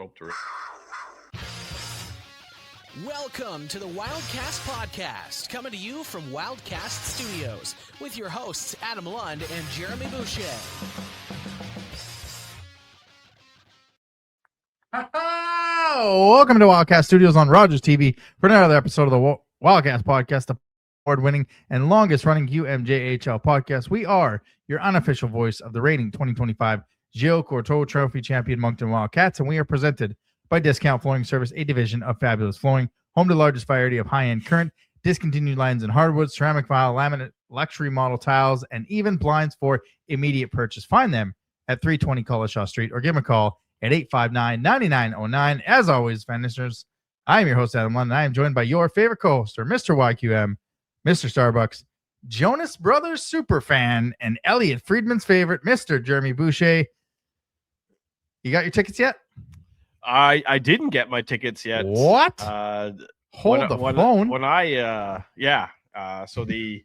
rope to. Welcome to the Wildcats Podcast, coming to you from Wildcats Studios, with your hosts Adam Lund and Jeremy Boucher. Welcome to Wildcats Studios on Rogers TV for another episode of the Wildcats Podcast, the award-winning and longest-running QMJHL podcast. We are your unofficial voice of the reigning 2025 Rougeau Trophy champion Moncton Wildcats, and we are presented by Discount Flooring Service, a division of Fabulous Flooring, home to the largest variety of high-end current, discontinued lines and hardwood, ceramic vinyl, laminate, luxury model tiles, and even blinds for immediate purchase. Find them at 320 Collishaw Street or give them a call at 859-9909. As always, fan listeners, I am your host, Adam Lund, and I am joined by your favorite co-hoster, Mr. YQM, Mr. Starbucks, Jonas Brothers superfan, and Elliot Friedman's favorite, Mr. Jeremy Boucher. You got your tickets yet? I didn't get my tickets yet. What? Hold the phone. When I so they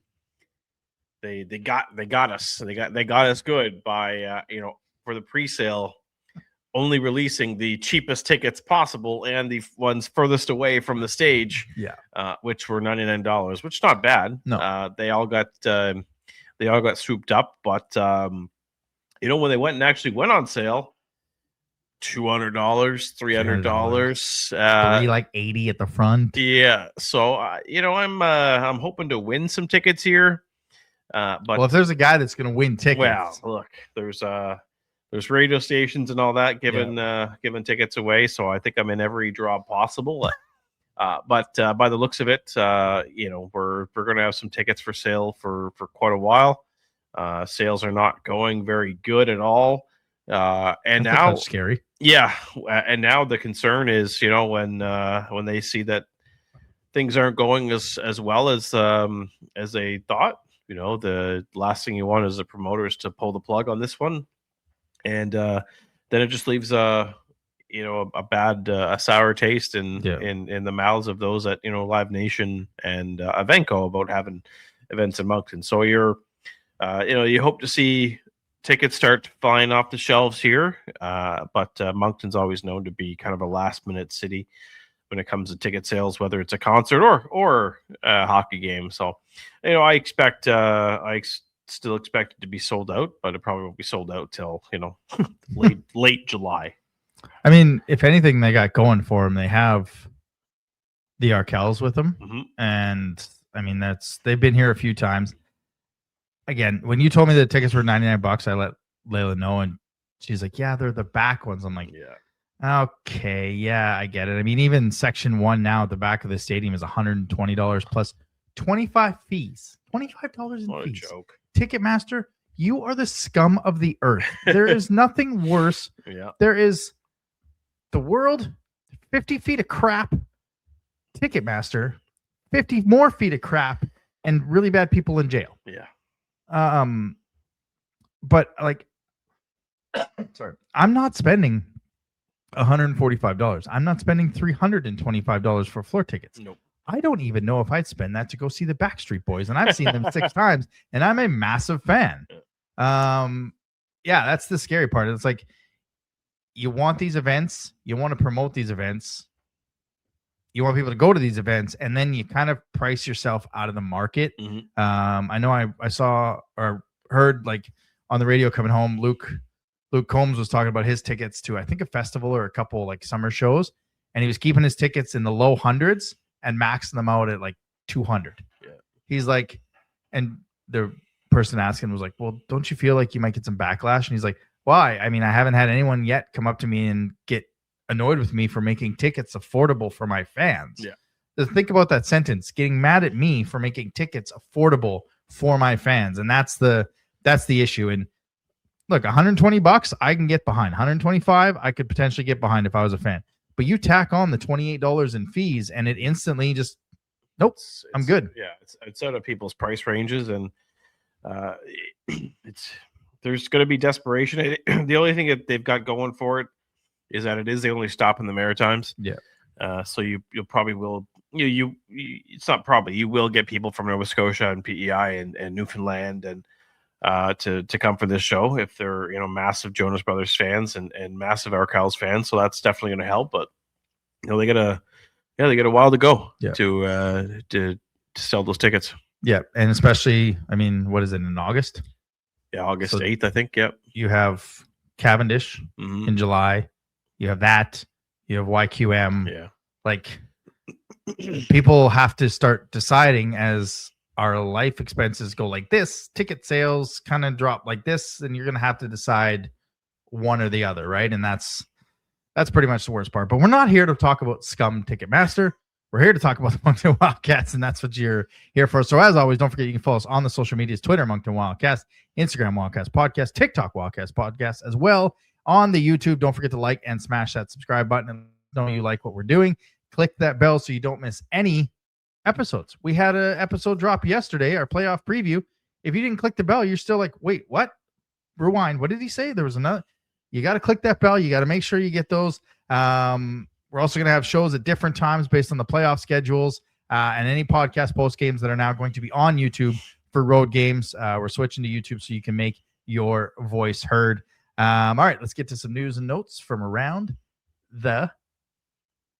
got us. They got us good by for the pre-sale, only releasing the cheapest tickets possible and the ones furthest away from the stage. Yeah. Which were $99, which is not bad. No. They all got swooped up, but when they went and actually went on sale, $200, $300, like 80 at the front. Yeah. So I'm hoping to win some tickets here. But if there's a guy that's going to win tickets, well, look, there's radio stations and all that giving tickets away. So I think I'm in every draw possible. But by the looks of it, we're going to have some tickets for sale for quite a while. Sales are not going very good at all. And now that's scary. Yeah. And now the concern is, when they see that things aren't going as well as they thought, the last thing you want as a promoter is to pull the plug on this one. And then it just leaves a sour taste in the mouths of those at Live Nation and Evenco about having events in Moncton. So you hope to see tickets start flying off the shelves here, but Moncton's always known to be kind of a last-minute city when it comes to ticket sales, whether it's a concert or a hockey game. So, I still expect it to be sold out, but it probably won't be sold out till late July. I mean, if anything, they got going for them. They have the Arkells with them, and I mean they've been here a few times. Again, when you told me the tickets were $99, I let Layla know, and she's like, "Yeah, they're the back ones." I'm like, "Yeah, okay, yeah, I get it." I mean, even section 1 now at the back of the stadium is $120 plus 25 fees, $25 in what fees. A joke. Ticketmaster, you are the scum of the earth. There is nothing worse. Yeah. There is the world, 50 feet of crap. Ticketmaster, 50 more feet of crap, and really bad people in jail. Yeah. But like, sorry, I'm not spending $145. I'm not spending $325 for floor tickets. Nope. I don't even know if I'd spend that to go see the Backstreet Boys, and I've seen them 6 times, and I'm a massive fan. That's the scary part. It's like you want these events, you want to promote these events, you want people to go to these events, and then you kind of price yourself out of the market. I know I saw or heard like on the radio coming home, Luke Combs was talking about his tickets to, I think, a festival or a couple like summer shows, and he was keeping his tickets in the low hundreds and maxing them out at like 200. Yeah. He's like, and the person asking was like, "Well, don't you feel like you might get some backlash?" And he's like, "Why? I mean, I haven't had anyone yet come up to me and get annoyed with me for making tickets affordable for my fans." Yeah. Just think about that sentence, getting mad at me for making tickets affordable for my fans. And that's the issue. And look, $120 I can get behind. $125 I could potentially get behind if I was a fan. But you tack on the $28 in fees and it instantly just, nope, I'm good. Yeah, it's out of people's price ranges, and there's going to be desperation. The only thing that they've got going for it is that it is the only stop in the Maritimes. Yeah. So you'll probably will. It's not probably, you will get people from Nova Scotia and PEI and Newfoundland and to come for this show if they're massive Jonas Brothers fans and massive Arkells fans. So that's definitely going to help. But they got a while to go to sell those tickets. Yeah, and especially, I mean, what is it, in August? Yeah, August 8th, I think. Yep. You have Cavendish in July. You have that. You have YQM. Yeah. Like, people have to start deciding as our life expenses go like this, ticket sales kind of drop like this, and you're going to have to decide one or the other, right? And that's pretty much the worst part. But we're not here to talk about scum Ticketmaster. We're here to talk about the Moncton Wildcats, and that's what you're here for. So as always, don't forget you can follow us on the social medias, Twitter, Moncton Wildcats, Instagram, Wildcats Podcast, TikTok, Wildcats Podcast, as well on the YouTube. Don't forget to like and smash that subscribe button and know you like what we're doing. Click that bell so you don't miss any episodes. We had an episode drop yesterday, our playoff preview. If you didn't click the bell, you're still like, wait, what? Rewind. What did he say? There was another. You got to click that bell. You got to make sure you get those. We're also going to have shows at different times based on the playoff schedules and any podcast post games that are now going to be on YouTube for road games. We're switching to YouTube so you can make your voice heard. All right, let's get to some news and notes from around the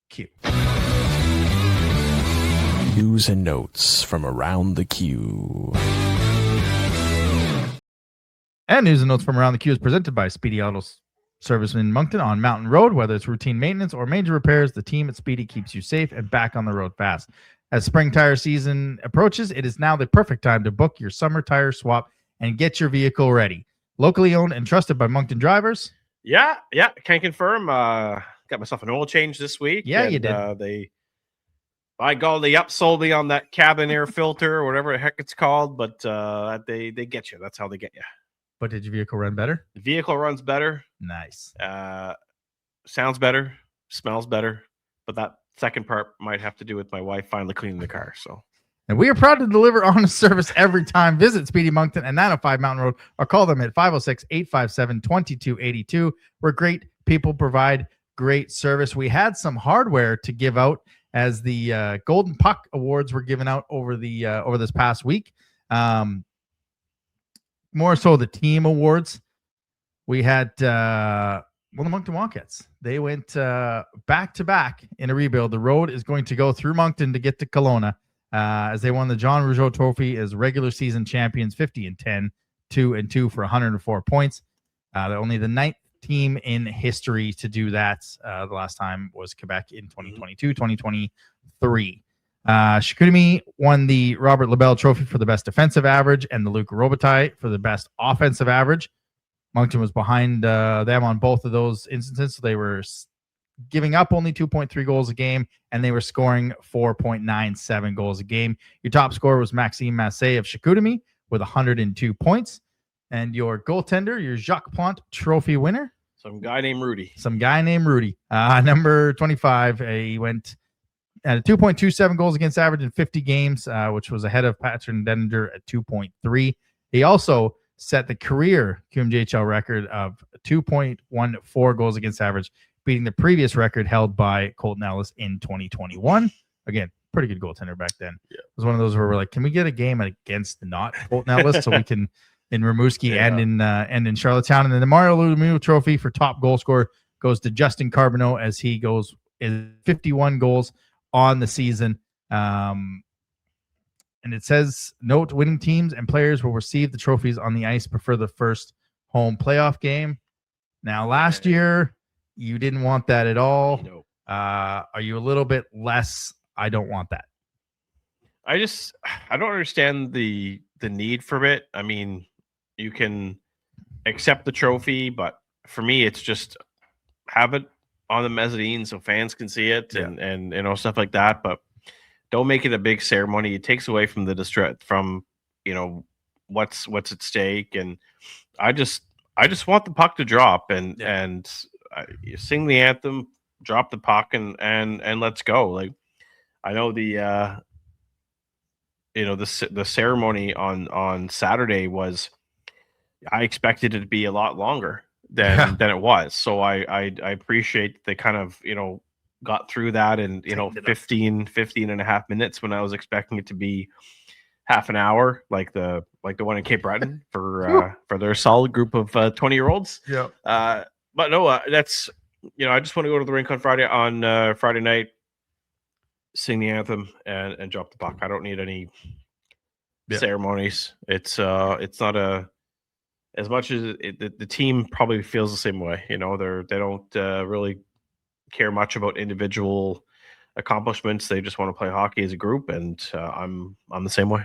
queue. News and notes from around the queue. And news and notes from around the queue is presented by Speedy Auto Service in Moncton on Mountain Road. Whether it's routine maintenance or major repairs, the team at Speedy keeps you safe and back on the road fast. As spring tire season approaches, it is now the perfect time to book your summer tire swap and get your vehicle ready. Locally owned and trusted by Moncton drivers. Yeah, can confirm. Got myself an oil change this week. Yeah, and, you did. They upsold me on that cabin air filter or whatever the heck it's called, but they get you. That's how they get you. But did your vehicle run better? The vehicle runs better. Nice. Sounds better. Smells better. But that second part might have to do with my wife finally cleaning the car. So, and we are proud to deliver honest service every time. Visit Speedy Moncton and 905 Mountain Road or call them at 506-857-2282, where great people provide great service. We had some hardware to give out as the Golden Puck Awards were given out over this past week. More so the team awards. We had the Moncton Wildcats. They went back to back in a rebuild. The road is going to go through Moncton to get to Kelowna as they won the Jean-Rougeau Trophy as regular season champions, 50-10, 2-2 for 104 points. They're only the ninth team in history to do that. The last time was Quebec in 2022, 2023. Chicoutimi won the Robert Lebel Trophy for the best defensive average and the Luc Robitaille for the best offensive average. Moncton was behind them on both of those instances, so they were giving up only 2.3 goals a game, and they were scoring 4.97 goals a game. Your top scorer was Maxime Massé of Chicoutimi with 102 points, and your goaltender, your Jacques Plante Trophy winner, some guy named Rudy. Number 25. He went at a 2.27 goals against average in 50 games, which was ahead of Patrick Denninger at 2.3. He also set the career QMJHL record of 2.14 goals against average, beating the previous record held by Colton Ellis in 2021. Again, pretty good goaltender back then. Yeah. It was one of those where we're like, can we get a game against not Colton Ellis so we can in Rimouski and in Charlottetown? And then the Mario Lemieux Trophy for top goal scorer goes to Justin Carbonneau as he goes in 51 goals on the season. And it says, note, winning teams and players will receive the trophies on the ice before the first home playoff game. Now, last year, you didn't want that at all. No. Are you a little bit less, I don't want that? I don't understand the need for it. I mean, you can accept the trophy, but for me, it's just have it on the mezzanine so fans can see it and stuff like that. But don't make it a big ceremony. It takes away from the distress from what's at stake. And I just want the puck to drop and sing the anthem, drop the puck, and let's go. Like, I know the ceremony on Saturday was, I expected it to be a lot longer than it was. So I appreciate they kind of, got through that in 15 and a half minutes when I was expecting it to be half an hour, like the one in Cape Breton for their solid group of 20-year-olds. Yeah. But no, that's I just want to go to the rink on Friday night, sing the anthem, and drop the puck. I don't need any ceremonies. It's not as much as the team probably feels the same way. They don't really care much about individual accomplishments. They just want to play hockey as a group, and I'm the same way.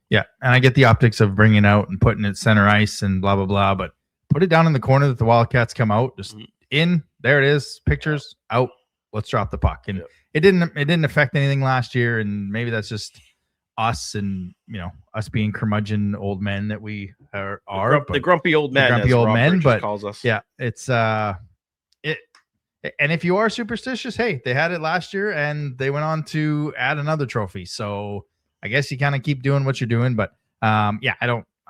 Yeah, and I get the optics of bringing out and putting it center ice and blah blah blah, but put it down in the corner that the Wildcats come out. Just in there, it is. Pictures out. Let's drop the puck. And it didn't affect anything last year, and maybe that's just us and us being curmudgeon old men that we are. The grumpy old men. The grumpy old men, but calls us. Yeah, it's it. And if you are superstitious, hey, they had it last year, and they went on to add another trophy. So I guess you kind of keep doing what you're doing, but I'm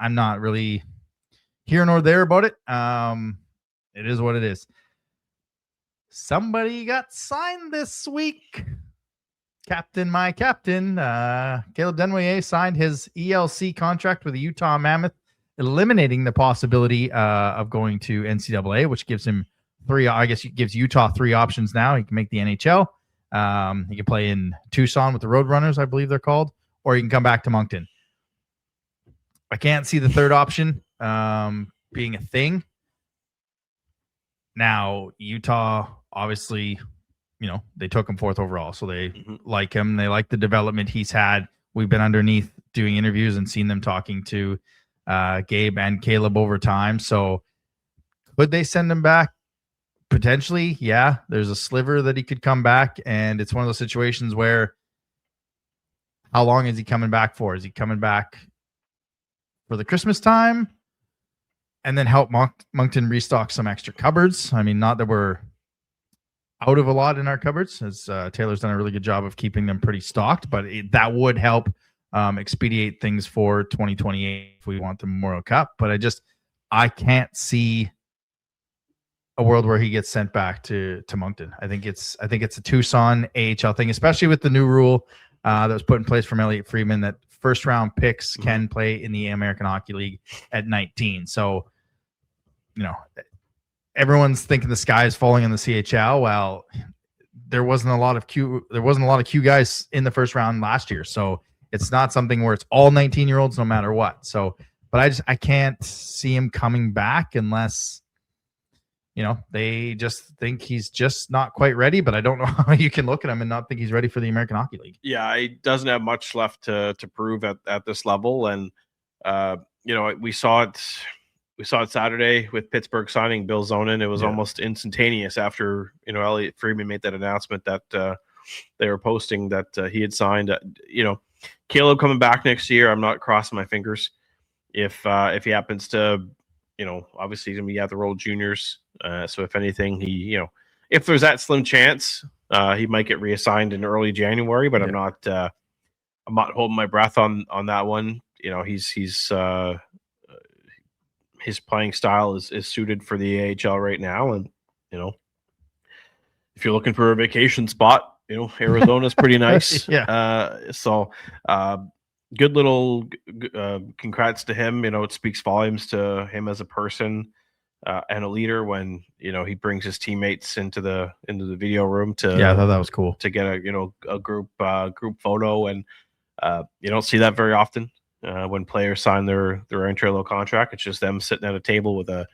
not really here nor there about it. It is what it is. Somebody got signed this week. My captain, Caleb Denway signed his ELC contract with the Utah Mammoth, eliminating the possibility of going to NCAA, which gives him it gives Utah 3 options now. He can make the NHL. He can play in Tucson with the Roadrunners, I believe they're called, or he can come back to Moncton. I can't see the third option being a thing. Now, Utah, obviously, they took him 4th overall, so they like him. They like the development he's had. We've been underneath doing interviews and seen them talking to Gabe and Caleb over time. So could they send him back? Potentially, yeah. There's a sliver that he could come back, and it's one of those situations where how long is he coming back for? Is he coming back for the Christmas time and then help Moncton restock some extra cupboards? I mean, not that we're out of a lot in our cupboards, as Taylor's done a really good job of keeping them pretty stocked, but that would help expedite things for 2028 if we want the Memorial Cup. But I can't see a world where he gets sent back to Moncton. I think it's a Tucson AHL thing, especially with the new rule that was put in place from Elliot Friedman that first round picks can play in the American Hockey League at 19. So, everyone's thinking the sky is falling in the CHL. Well, there wasn't a lot of Q guys in the first round last year. So it's not something where it's all 19-year-olds no matter what. So, but I can't see him coming back unless they just think he's just not quite ready, but I don't know how you can look at him and not think he's ready for the American Hockey League. Yeah, he doesn't have much left to prove at this level. And, we saw it Saturday with Pittsburgh signing Bill Zonin. It was almost instantaneous after, Elliot Friedman made that announcement that they were posting that he had signed. Caleb coming back next year, I'm not crossing my fingers. If he happens to, obviously he's going to be at the World Juniors. So if anything, if there's that slim chance, he might get reassigned in early January, but I'm not holding my breath on that one. His playing style is suited for the AHL right now. And, if you're looking for a vacation spot, Arizona's pretty nice. Good little congrats to him. It speaks volumes to him as a person and a leader when he brings his teammates into the video room to I thought that was cool to get a group photo, and you don't see that very often when players sign their entry-level contract. It's just them sitting at a table with a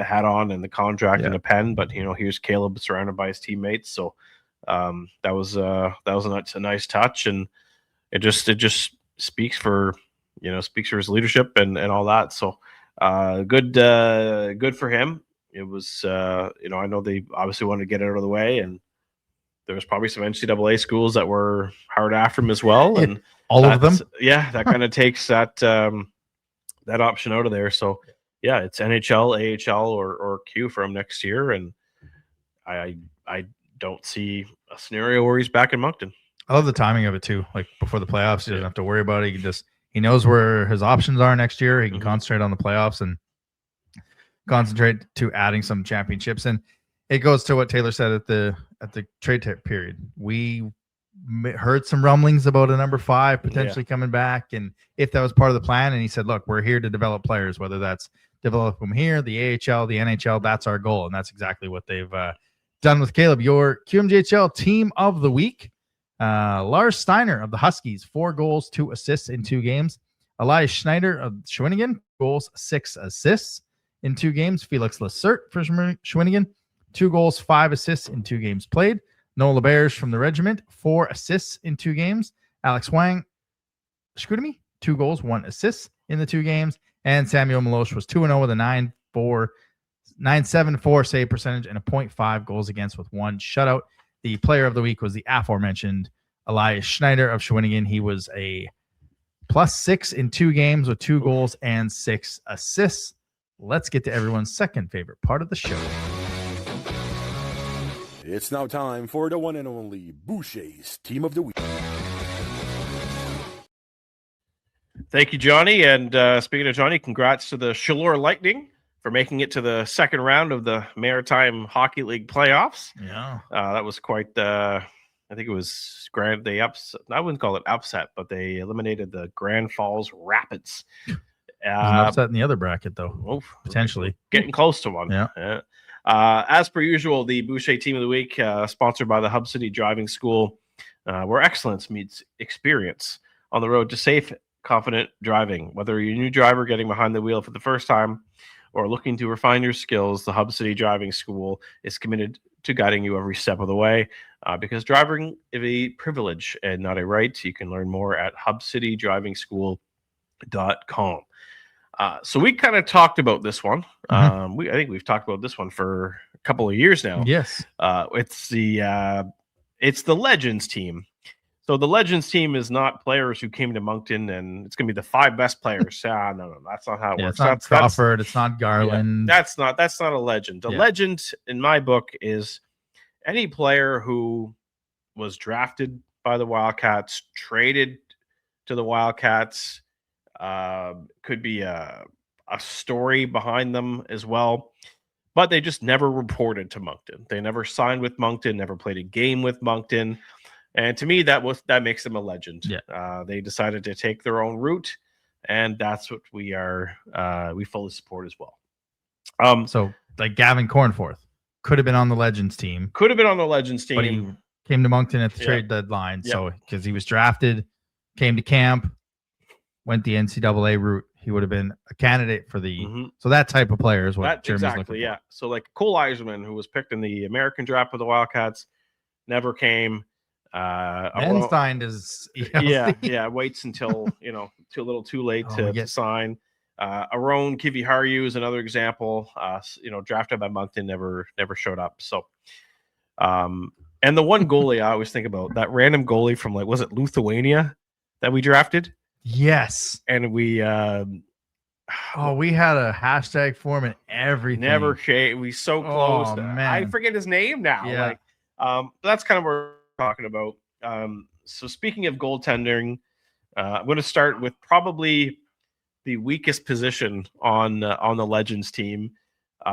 hat on and the contract and a pen. But here's Caleb surrounded by his teammates. So that was a nice touch, and it just speaks for his leadership and all that. So good for him. It was I know they obviously wanted to get it out of the way, and there was probably some NCAA schools that were hard after him as well, and all of them. Yeah, that kind of takes that option out of there. So yeah, it's NHL, AHL, or Q for him next year, and I don't see a scenario where he's back in Moncton. I love the timing of it too. Like before the playoffs, he doesn't have to worry about it. He knows where his options are next year. He can concentrate on the playoffs and concentrate to adding some championships. And it goes to what Taylor said at the trade period. We heard some rumblings about a number 5 potentially coming back, and if that was part of the plan. And he said, look, we're here to develop players, whether that's develop them here, the AHL, the NHL, that's our goal. And that's exactly what they've done with Caleb. Your QMJHL team of the week, Lars Steiner of the Huskies, 4 goals, 2 assists in 2 games. Elias Schneider of Shawinigan, goals, 6 assists in 2 games. Felix Lessert for Shawinigan, 2 goals, 5 assists in 2 games played. Noah LeBerge from the Regiment, 4 assists in 2 games. Alex Wang, Scudemy, 2 goals, 1 assist in the 2 games. And Samuel Milosh was 2-0 with a 9.74 save percentage and a 0.5 goals against with 1 shutout. The player of the week was the aforementioned Elias Schneider of Shawinigan. He was a +6 in 2 games with 2 goals and 6 assists. Let's get to everyone's second favorite part of the show. It's now time for the one and only Boucher's Team of the Week. Thank you, Johnny. And speaking of Johnny, congrats to the Chaleur Lightning for making it to the second round of the Maritime Hockey League playoffs. Yeah. That was quite the, I think it was grand. They I wouldn't call it upset, but they eliminated the Grand Falls Rapids. An upset in the other bracket, though. Potentially. Getting close to one. Yeah. As per usual, the Boucher Team of the Week, sponsored by the Hub City Driving School, where excellence meets experience on the road to safe, confident driving. Whether you're a new driver getting behind the wheel for the first time or looking to refine your skills, the Hub City Driving School is committed to guiding you every step of the way, because driving is a privilege and not a right. You can learn more at hubcitydrivingschool.com. So we kind of talked about this one. I think we've talked about this one for a couple of years now. Yes. It's the Legends team. So the Legends team is not players who came to Moncton and it's going to be the 5 best players. No, that's not how it works. It's not Crawford. It's not Garland. Yeah, that's not a legend. The legend in my book is any player who was drafted by the Wildcats, traded to the Wildcats, could be a story behind them as well, but they just never reported to Moncton. They never signed with Moncton, never played a game with Moncton. And to me, that makes them a legend. Yeah. They decided to take their own route, and that's what we fully support as well. So like Gavin Cornforth could have been on the Legends team. But he came to Moncton at the trade deadline. Yeah. So because he was drafted, came to camp, went the NCAA route, he would have been a candidate for the so that type of player is what Jeremy's looking for. Yeah. So like Cole Eiserman, who was picked in the American draft with the Wildcats, never came. Enstein is waits until too little too late to sign. Aaron Kiviharyu is another example. Drafted by Moncton, never showed up. So and the one goalie I always think about, that random goalie from was it Lithuania that we drafted? Yes. And we we had a hashtag for him and everything. Never came. We so close. Man. I forget his name now. Yeah. That's kind of what we're talking about. So speaking of goaltending, I'm going to start with probably the weakest position on the Legends team.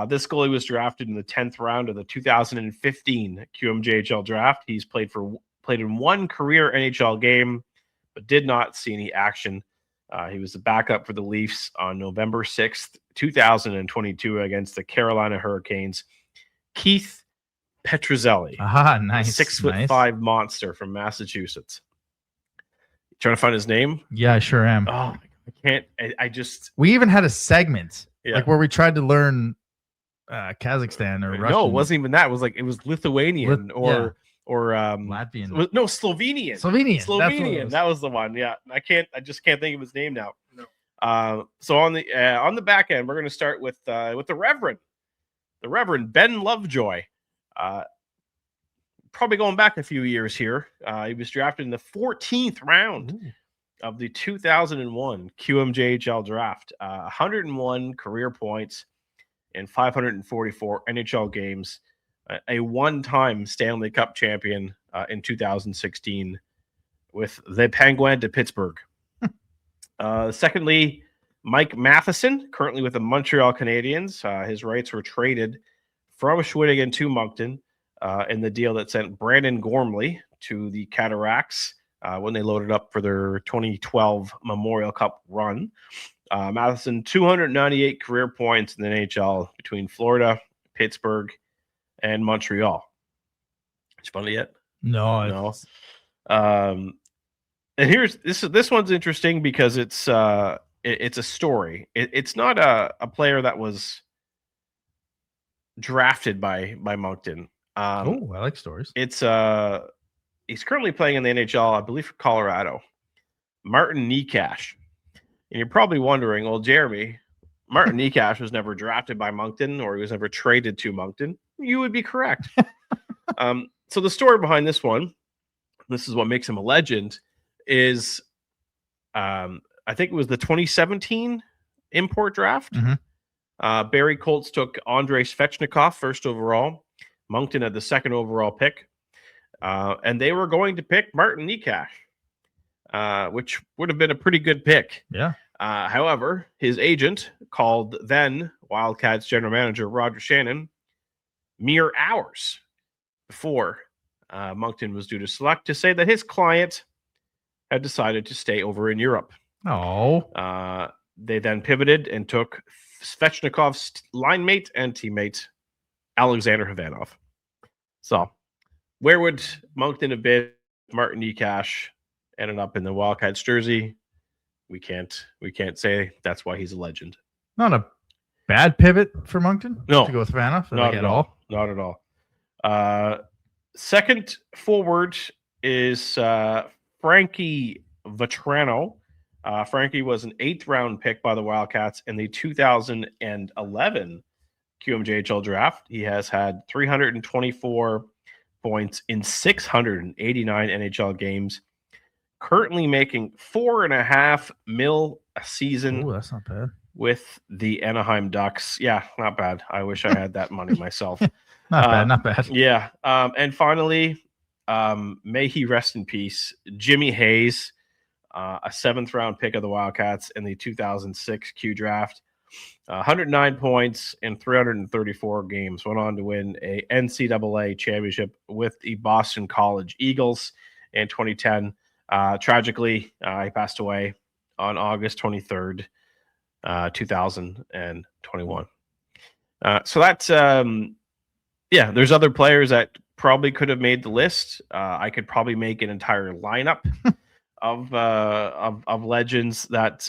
This goalie was drafted in the 10th round of the 2015 QMJHL draft. He's played in 1 career NHL game, but did not see any action. He was the backup for the Leafs on November 6th, 2022 against the Carolina Hurricanes. Keith Petruzzelli. Nice. 6'5" monster from Massachusetts. You trying to find his name? Yeah, I sure am. Oh, I can't. We even had a segment where we tried to learn Kazakhstan or Russian. No, it wasn't even that. It was Lithuanian or Latvian. No, Slovenian. Slovenian. That was the one. Yeah, I just can't think of his name now. No. So on the back end, we're going to start with the Reverend Ben Lovejoy. Probably going back a few years here. He was drafted in the 14th round of the 2001 QMJHL draft. 101 career points in 544 NHL games. A one-time Stanley Cup champion in 2016 with the Penguin de Pittsburgh. Secondly, Mike Matheson, currently with the Montreal Canadiens. His rights were traded from Shawinigan to Moncton in the deal that sent Brandon Gormley to the Cataracts when they loaded up for their 2012 Memorial Cup run. Matheson, 298 career points in the NHL between Florida, Pittsburgh, and Montreal. It's funny yet? No. And here's this one's interesting because it's a story. It's not a player that was drafted by Moncton. I like stories. It's he's currently playing in the NHL, I believe, for Colorado. Martin Necas. And you're probably wondering, well, Jeremy, Martin Necas was never drafted by Moncton or he was never traded to Moncton. You would be correct. So the story behind this one, this is what makes him a legend, is I think it was the 2017 import draft. Mm-hmm. Barry Colts took Andrei Svechnikov first overall. Moncton had the second overall pick. And they were going to pick Martin Necas, which would have been a pretty good pick. Yeah. However, his agent called then Wildcats general manager Roger Shannon mere hours before Moncton was due to select to say that his client had decided to stay over in Europe. Oh. They then pivoted and took Svechnikov's line mate and teammate Alexander Havanov. So where would Moncton have been if Martin Necas ended up in the Wildcats jersey? We can't say that's why he's a legend. Not a bad pivot for Moncton. No, to go with Havanov. Not at all. Not at all. Second forward is Frankie Vetrano. Frankie was an 8th round pick by the Wildcats in the 2011 QMJHL draft. He has had 324 points in 689 NHL games. Currently making $4.5 million a season. Oh, that's not bad. With the Anaheim Ducks. Yeah, not bad. I wish I had that money myself. Not bad. Yeah. And finally, may he rest in peace, Jimmy Hayes, a 7th round pick of the Wildcats in the 2006 Q draft. 109 points in 334 games. Went on to win a NCAA championship with the Boston College Eagles in 2010. Tragically, he passed away on August 23rd, 2021. So that's, there's other players that probably could have made the list. I could probably make an entire lineup of legends that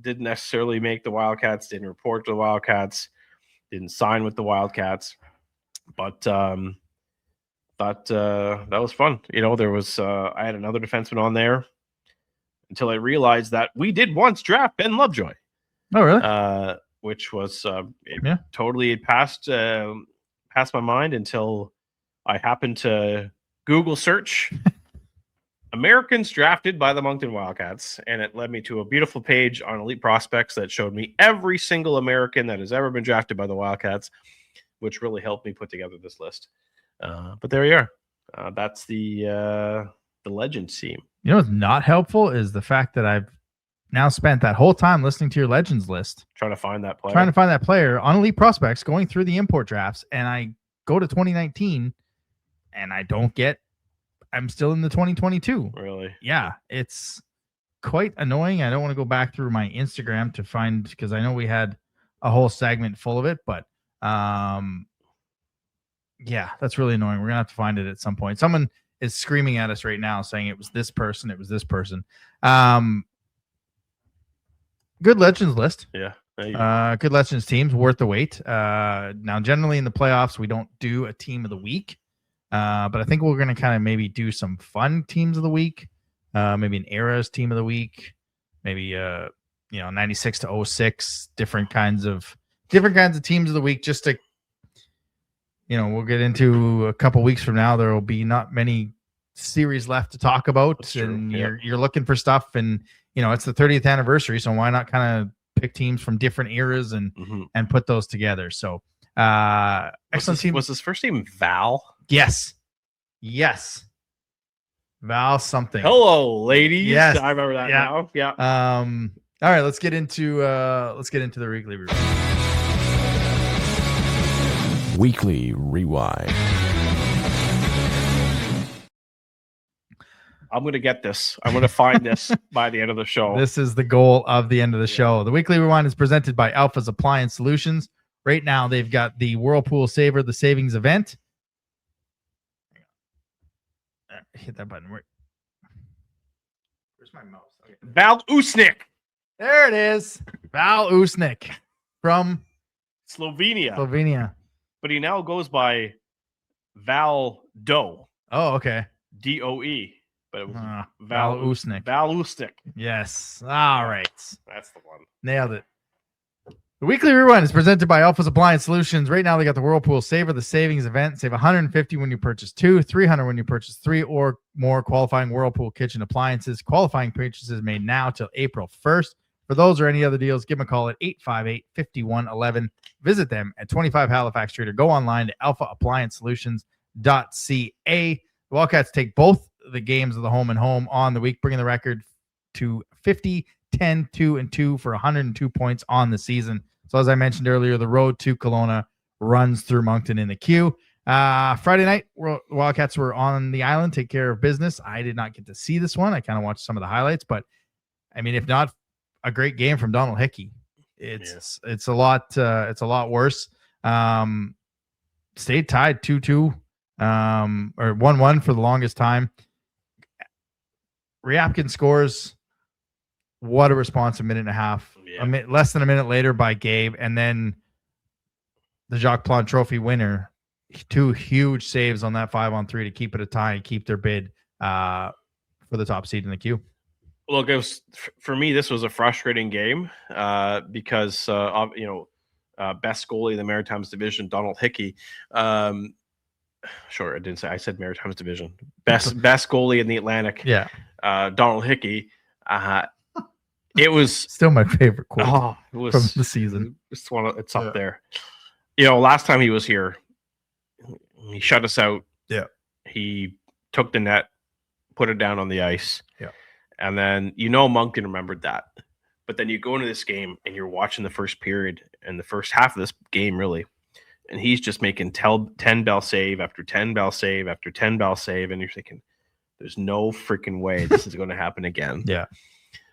didn't necessarily make the Wildcats, didn't report to the Wildcats, didn't sign with the Wildcats. But that was fun. You know, there was I had another defenseman on there until I realized that we did once draft Ben Lovejoy. Oh, really? Which was totally passed my mind until I happened to Google search Americans drafted by the Moncton Wildcats, and it led me to a beautiful page on Elite Prospects that showed me every single American that has ever been drafted by the Wildcats, which really helped me put together this list. But there you are. That's the Legends team. You know what's not helpful is the fact that I've now spent that whole time listening to your Legends list. Trying to find that player on Elite Prospects, going through the import drafts, and I go to 2019, and I'm still in the 2022. Really? Yeah, it's quite annoying. I don't want to go back through my Instagram to find, because I know we had a whole segment full of it, but yeah, that's really annoying. We're gonna have to find it at some point. Someone is screaming at us right now saying it was this person. Good Legends list. Yeah. Good Legends teams, worth the wait. Now, generally in the playoffs, we don't do a team of the week, but I think we're going to kind of maybe do some fun teams of the week. Maybe an eras team of the week. Maybe 96 to 06, different kinds of teams of the week. Just to, we'll get into a couple weeks from now. There will be not many series left to talk about, and you're looking for stuff, and it's the 30th anniversary, so why not kind of pick teams from different eras and put those together. So excellent team. Was his first name Val? Yes. Val something. Hello, ladies. Yes. I remember that now. Yeah. All right, let's get into the weekly review. Weekly Rewind. I'm going to get this. I'm going to find this by the end of the show. This is the goal of the end of the show. The Weekly Rewind is presented by Alphas Appliance Solutions. Right now, they've got the Whirlpool Saver, the savings event. Hit that button. Where's my mouse? Okay. Val Usnik. There it is. Val Usnik from Slovenia. But he now goes by Val Doe. Oh, okay. DOE. But it was Val Usnik. Val Usnik. Yes. All right. That's the one. Nailed it. The Weekly Rewind is presented by Alphas Appliance Solutions. Right now, they got the Whirlpool Saver, the savings event. Save $150 when you purchase 2, $300 when you purchase 3 or more qualifying Whirlpool kitchen appliances. Qualifying purchases made now till April 1st. For those or any other deals, give them a call at 858-5111. Visit them at 25 Halifax Street or go online to alphaappliancesolutions.ca. The Wildcats take both the games of the home and home on the week, bringing the record to 50, 10, 2, and 2 for 102 points on the season. So as I mentioned earlier, the road to Kelowna runs through Moncton in the Q. Friday night, Wildcats were on the island, take care of business. I did not get to see this one. I kind of watched some of the highlights, but I mean, if not a great game from Donald Hickey, it's a lot worse. Stayed tied 2-2, or 1-1 for the longest time. Ryabkin scores. What a response! A minute and a half, less than a minute later by Gabe, and then the Jacques Plante Trophy winner, 2 huge saves on that 5-on-3 to keep it a tie and keep their bid for the top seed in the queue. Look, it was, for me, this was a frustrating game because best goalie in the Maritimes division, Donald Hickey. Sure, I said Maritimes division. Best goalie in the Atlantic. Yeah, Donald Hickey. It was still my favorite quote from the season. It's up there. Last time he was here, he shut us out. Yeah, he took the net, put it down on the ice. Yeah, and then Moncton remembered that. But then you go into this game and you're watching the first period and the first half of this game really, and he's just making 10 bell save after 10 bell save after 10 bell save, and you're thinking, there's no freaking way this is going to happen again. Yeah.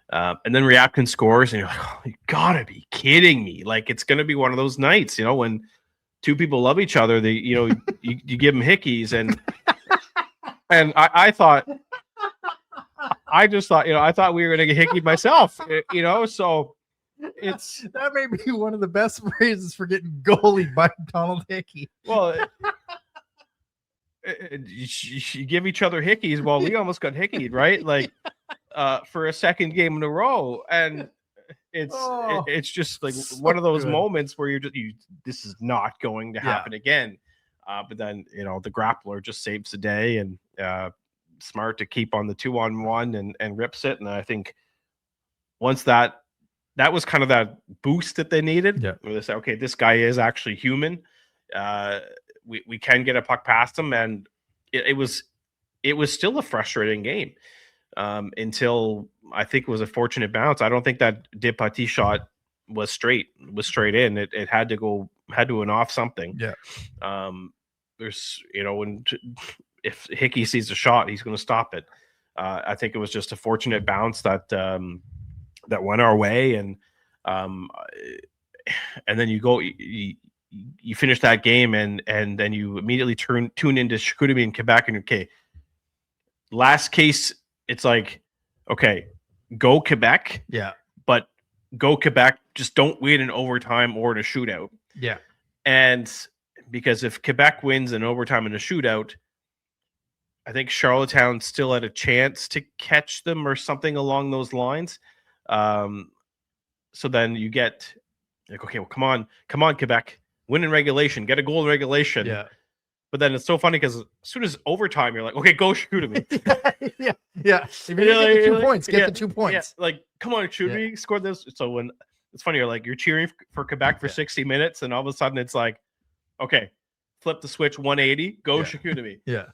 And then Ryabkin scores, and you're like, oh, you gotta be kidding me. Like, it's going to be one of those nights, when two people love each other, you give them hickeys. And I thought I thought we were going to get hickied myself, so that may be one of the best phrases for getting goalied by Donald Hickey. Well, you give each other hickeys. Well, we almost got hickied, right? Like, for a second game in a row, and it's just like one of those moments where this is not going to happen again. But then the grappler just saves the day, and smart to keep on the 2-on-1 and rips it. And I think once that was kind of that boost that they needed, where they say, okay, this guy is actually human. We can get a puck past him, and it was still a frustrating game. Until I think it was a fortunate bounce. I don't think that Depatie shot was straight in. It had to went off something. Yeah. There's if Hickey sees a shot, he's going to stop it. I think it was just a fortunate bounce that went our way, and then you finish that game, and then you immediately tune into Chicoutimi in Quebec, and okay, last case. It's like, okay, go Quebec. Yeah. But go Quebec, just don't win in overtime or in a shootout. Yeah. And because if Quebec wins in overtime in a shootout, I think Charlottetown still had a chance to catch them or something along those lines. So then you get like, okay, well, come on, Quebec, win in regulation, get a goal in regulation. Yeah. But then it's so funny because as soon as overtime, you're like, okay, go shoot me. Yeah. If you get the 2 points, get the 2 points. Yeah. Like, come on, shoot me, score this. So when it's funny, you're cheering for Quebec for 60 minutes, and all of a sudden it's like, okay, flip the switch 180, go Chicoutimi. Yeah.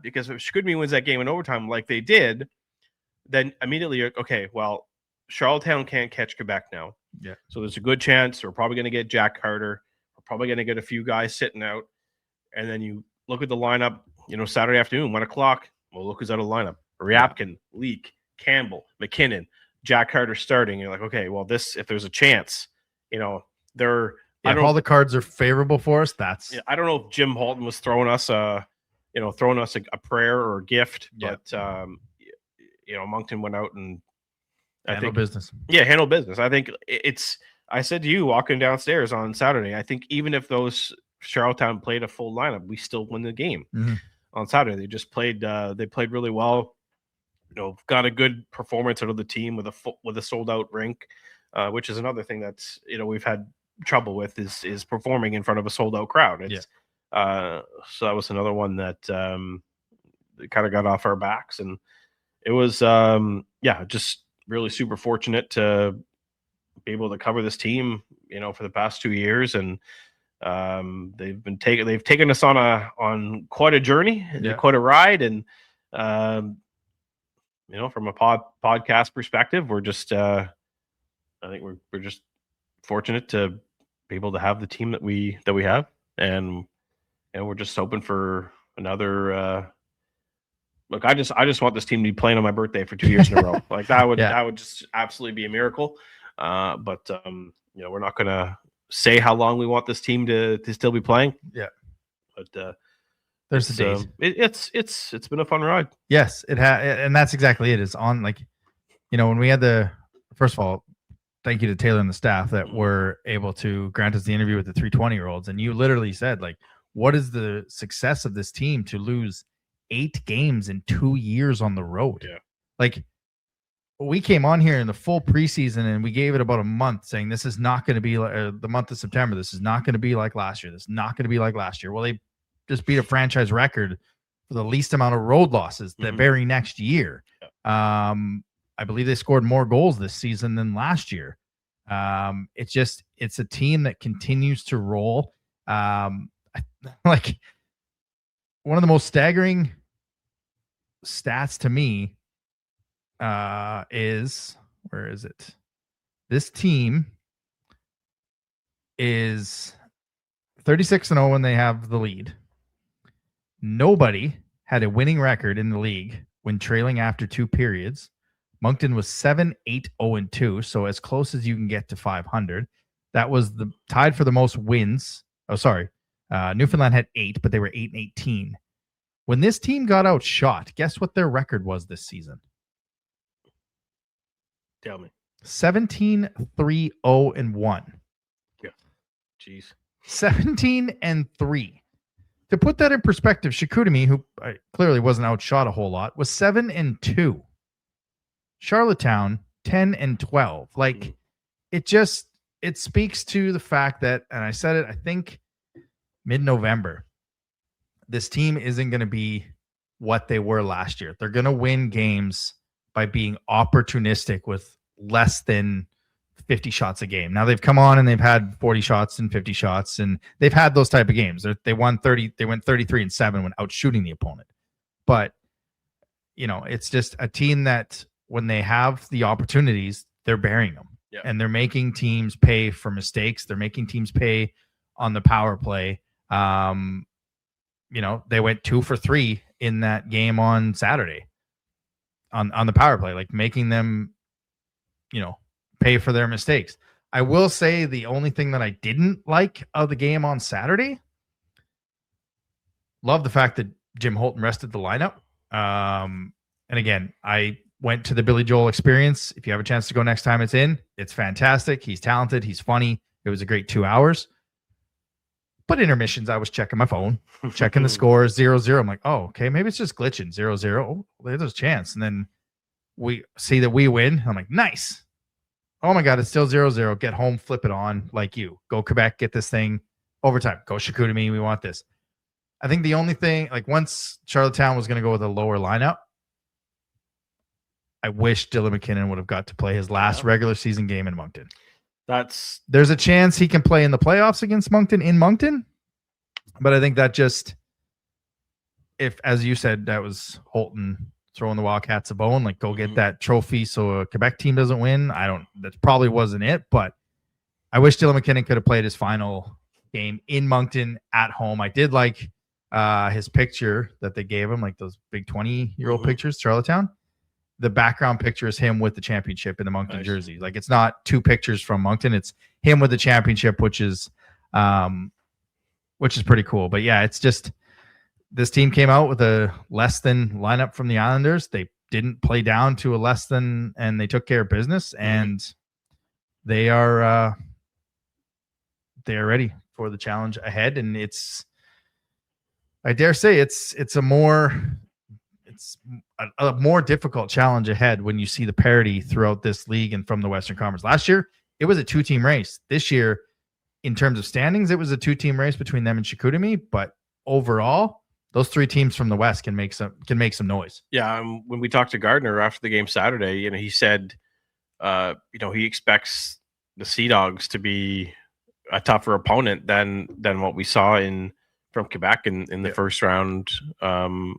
Because if Chicoutimi wins that game in overtime like they did, then immediately you're okay, well, Charlottetown can't catch Quebec now. Yeah. So there's a good chance we're probably going to get Jack Carter. We're probably going to get a few guys sitting out. And then you look at the lineup, Saturday afternoon, 1:00. Well, look who's out of the lineup. Ryabkin, Leak, Campbell, McKinnon, Jack Carter starting. You're like, okay, well, if there's a chance, they're. If all the cards are favorable for us, I don't know if Jim Holton was throwing us a prayer or a gift, but Moncton went out and handle business. Yeah, handle business. I think I said to you walking downstairs on Saturday, I think even if those Charlottetown played a full lineup, we still win the game on Saturday. They just played. They played really well. Got a good performance out of the team with a sold out rink, which is another thing that's we've had trouble with is performing in front of a sold out crowd. So that was another one that kind of got off our backs, and it was just really super fortunate to be able to cover this team for the past 2 years, and they've taken us on quite a journey, quite a ride, and from a podcast perspective, we're just I think we're just fortunate to be able to have the team that we have, and we're just hoping for another look. I just want this team to be playing on my birthday for 2 years in a row. Like that would just absolutely be a miracle. But we're not gonna say how long we want this team to still be playing. Yeah. But there's the days. It's been a fun ride. Yes, it has, and that's exactly it. It's on when we had first of all, thank you to Taylor and the staff that were able to grant us the interview with the 320-year-olds. And you literally said, what is the success of this team to lose 8 games in 2 years on the road? Yeah. We came on here in the full preseason and we gave it about a month saying this is not going to be like the month of September. This is not going to be like last year. This is not going to be like last year. Well, they just beat a franchise record for the least amount of road losses the very next year. Yeah. I believe they scored more goals this season than last year. It's a team that continues to roll. One of the most staggering stats to me is, where is it? This team is 36-0 when they have the lead. Nobody had a winning record in the league when trailing after 2 periods. Moncton was 7-8-0-2, so as close as you can get to 500. That was tied for the most wins. Oh, sorry. Newfoundland had 8, but they were 8-18. When this team got outshot, guess what their record was this season? Tell me. 17-3-0-1. Yeah. Jeez. 17-3. To put that in perspective, Chicoutimi, who clearly wasn't outshot a whole lot, was 7-2. Charlottetown 10-12. It speaks to the fact that, and I said it, I think mid-November, this team isn't going to be what they were last year. They're going to win games by being opportunistic with less than 50 shots a game. Now they've come on and they've had 40 shots and 50 shots, and they've had those type of games. They won 30. They went 33-7 when out shooting the opponent. But it's just a team that when they have the opportunities, they're burying them. Yeah. And they're making teams pay for mistakes. They're making teams pay on the power play. They went 2 for 3 in that game on Saturday on the power play, making them, pay for their mistakes. I will say the only thing that I didn't like of the game on Saturday, love the fact that Jim Holton rested the lineup. And again, I went to the Billy Joel experience. If you have a chance to go next time it's fantastic. He's talented. He's funny. It was a great 2 hours. But intermissions, I was checking my phone, checking the scores, 0-0. I'm like, oh, okay, maybe it's just glitching, 0-0. Oh, there's a chance. And then we see that we win. I'm like, nice. Oh my God, it's still 0-0. Get home, flip it on like you. Go Quebec, get this thing overtime. Go Chicoutimi, we want this. I think the only thing, once Charlottetown was going to go with a lower lineup, I wish Dylan McKinnon would have got to play his last regular season game in Moncton. There's a chance he can play in the playoffs against Moncton in Moncton, but I think that if, as you said, that was Holton throwing the Wildcats a bone, go get that trophy so a Quebec team doesn't win. That probably wasn't it, but I wish Dylan McKinnon could have played his final game in Moncton at home. I did like his picture that they gave him, like those big 20-year-old Mhm. pictures, Charlottetown. The background picture is him with the championship in the Moncton Nice. jersey. Like it's not two pictures from Moncton; it's him with the championship, which is pretty cool. But yeah, it's just this team came out with a less than lineup from the Islanders. They didn't play down to a less than, and they took care of business, and they are ready for the challenge ahead. And I dare say it's a more difficult challenge ahead when you see the parity throughout this league and from the Western Conference. Last year, it was a 2-team race. This year, in terms of standings, it was a 2-team race between them and Chicoutimi. But overall, those 3 teams from the West can make some noise. Yeah, when we talked to Gardner after the game Saturday, he said, he expects the Sea Dogs to be a tougher opponent than what we saw from Quebec in the first round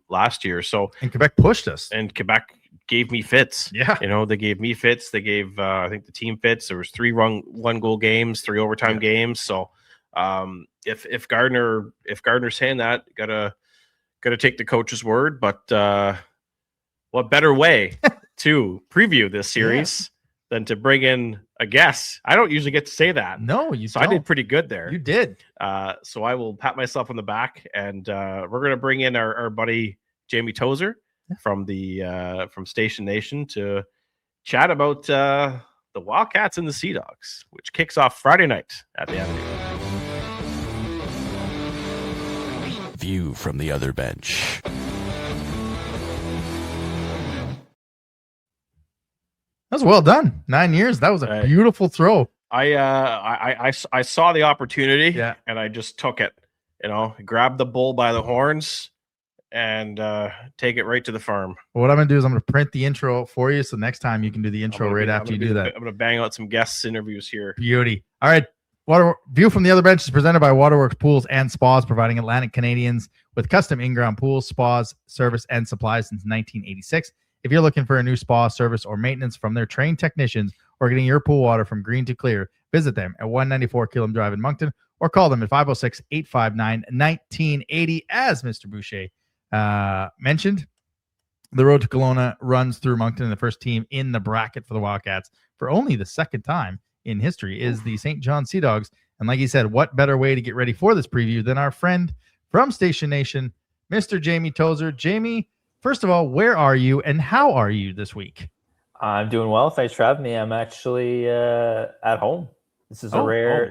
last year. So and Quebec pushed us, and Quebec gave me fits. Yeah, they gave me fits. They gave I think the team fits. There was 3 one-goal games, 3 overtime games. So if Gardner's saying that, gotta take the coach's word. But what better way to preview this series than to bring in a guest? I don't usually get to say that. No, you so don't. I did pretty good there. You did. So I will pat myself on the back, and we're going to bring in our buddy Jamie Tozer from Station Nation to chat about the Wildcats and the Sea Dogs, which kicks off Friday night at the Avenue. View from the other bench. That was well done. 9 years. That was a beautiful throw. I saw the opportunity, Yeah. and I just took it. Grab the bull by the horns and take it right to the farm. Well, what I'm going to do is I'm going to print the intro for you, so next time you can do the intro right after you do that. I'm going to bang out some guest interviews here. Beauty. All right. View from the Other Bench is presented by Waterworks Pools and Spas, providing Atlantic Canadians with custom in-ground pools, spas, service, and supplies since 1986. If you're looking for a new spa, service, or maintenance from their trained technicians, or getting your pool water from green to clear, visit them at 194 Killam Drive in Moncton, or call them at 506-859-1980. As Mr. Boucher mentioned, the road to Kelowna runs through Moncton, and the first team in the bracket for the Wildcats for only the second time in history is the St. John Sea Dogs. And like he said, what better way to get ready for this preview than our friend from Station Nation, Mr. Jamie Tozer. Jamie, first of all, where are you and how are you this week? I'm doing well. Thanks for having me. I'm actually at home. This is a rare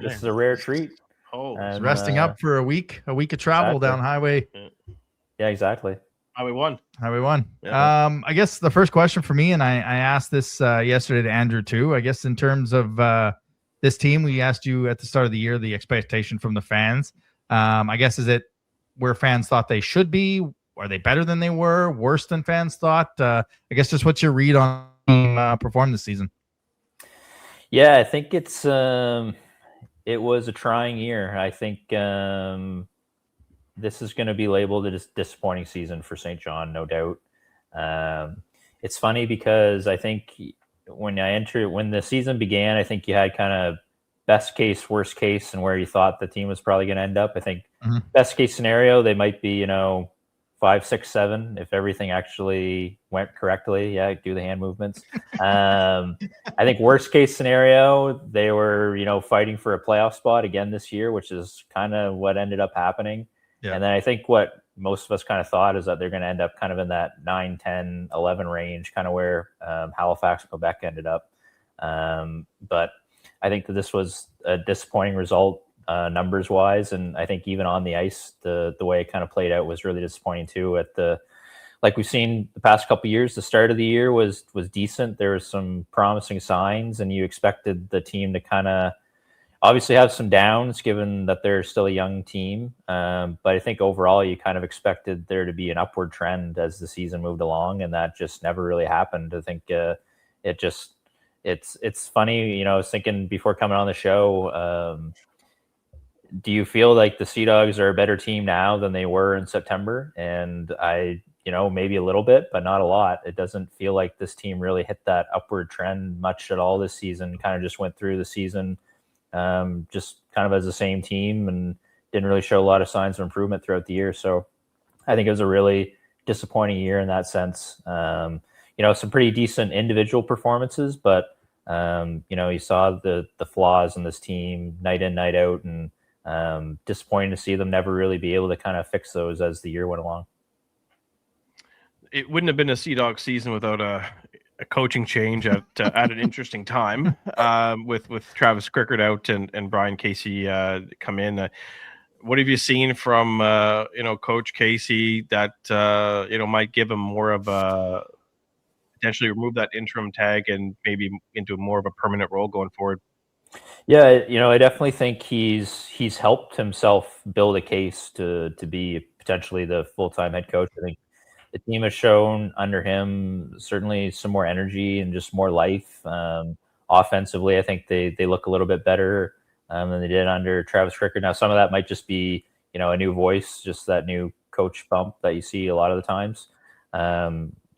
treat. And, resting up for a week of travel down highway. Yeah, exactly. Highway 1. Yeah. I guess the first question for me, and I asked this yesterday to Andrew too, I guess in terms of this team, we asked you at the start of the year, the expectation from the fans. I guess, is it where fans thought they should be? Are they better than they were? Worse than fans thought? I guess just what's your read on perform this season? Yeah, I think it was a trying year. I think this is going to be labeled a disappointing season for St. John, no doubt. It's funny because I think when the season began, I think you had kind of best case, worst case, and where you thought the team was probably going to end up. I think best case scenario, they might be, 5, 6, 7 if everything actually went correctly. Yeah, do the hand movements. I think worst case scenario, they were, fighting for a playoff spot again this year, which is kind of what ended up happening. Yeah. And then I think what most of us kind of thought is that they're going to end up kind of in that 9, 10, 11 range, kind of where Halifax, Quebec ended up. But I think that this was a disappointing result numbers wise. And I think even on the ice, the way it kind of played out was really disappointing too. Like we've seen the past couple of years, the start of the year was decent. There was some promising signs, and you expected the team to kind of obviously have some downs given that they're still a young team. But I think overall you kind of expected there to be an upward trend as the season moved along, and that just never really happened. I think it's funny, I was thinking before coming on the show, do you feel like the Sea Dogs are a better team now than they were in September? And maybe a little bit, but not a lot. It doesn't feel like this team really hit that upward trend much at all this season. Kind of just went through the season just kind of as the same team and didn't really show a lot of signs of improvement throughout the year. So I think it was a really disappointing year in that sense. Some pretty decent individual performances, but you saw the flaws in this team night in, night out, and disappointing to see them never really be able to kind of fix those as the year went along. It wouldn't have been a Sea Dog season without a coaching change at an interesting time, with Travis Crickard out and Brian Casey come in. What have you seen from Coach Casey that might give him more of a potentially remove that interim tag and maybe into more of a permanent role going forward? Yeah, I definitely think he's helped himself build a case to be potentially the full-time head coach. I think the team has shown under him certainly some more energy and just more life. Offensively, I think they look a little bit better than they did under Travis Crickard. Now, some of that might just be a new voice, just that new coach bump that you see a lot of the times.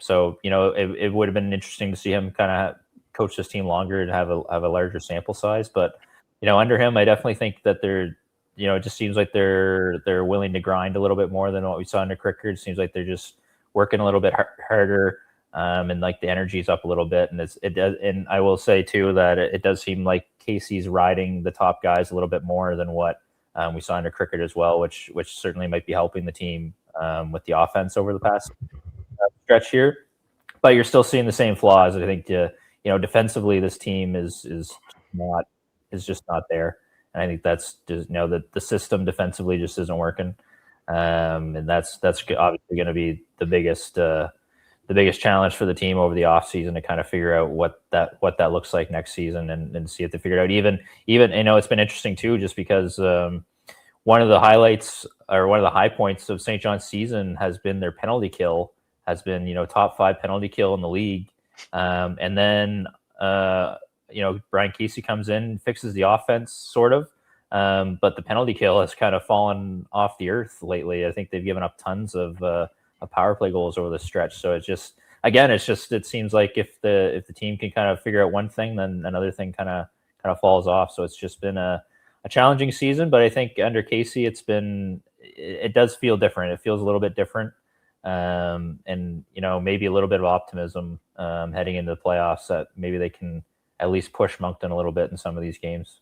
So it would have been interesting to see him kind of coach this team longer and have a larger sample size. But under him, I definitely think that they're it just seems like they're willing to grind a little bit more than what we saw under Crickard. It seems like they're just working a little bit harder, and like the energy's up a little bit. And it does. And I will say too that it does seem like Casey's riding the top guys a little bit more than what we saw under Crickard as well, which certainly might be helping the team with the offense over the past stretch here. But you're still seeing the same flaws. I think defensively, this team is just not there. And I think that's just, the system defensively just isn't working. And that's obviously going to be the biggest challenge for the team over the offseason to kind of figure out what that looks like next season and see if they figure it out. Even it's been interesting too, just because one of the highlights or one of the high points of St. John's season has been their penalty kill, has been top 5 penalty kill in the league. And then Brian Casey comes in, fixes the offense sort of. But the penalty kill has kind of fallen off the earth lately. I think they've given up tons of power play goals over the stretch. So it seems like if the team can kind of figure out one thing, then another thing kind of falls off. So it's just been a challenging season, but I think under Casey, it does feel different. It feels a little bit different. And maybe a little bit of optimism heading into the playoffs that maybe they can at least push Moncton a little bit in some of these games.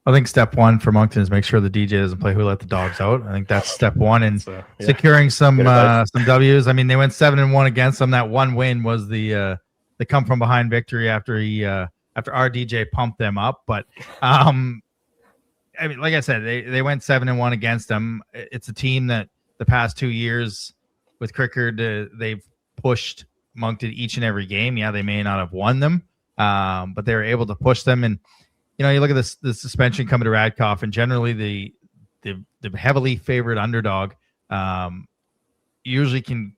I think step one for Moncton is make sure the DJ doesn't play Who Let the Dogs Out. I think that's step one in securing some W's. I mean, they went 7-1 against them. That one win was the come from behind victory after our DJ pumped them up. But I mean, like I said, they went 7-1 against them. It's a team that the past 2 years with Crickard, they've pushed Moncton each and every game. Yeah, they may not have won them, but they were able to push them. And you look at the suspension coming to Radkoff, and generally the heavily favored underdog usually can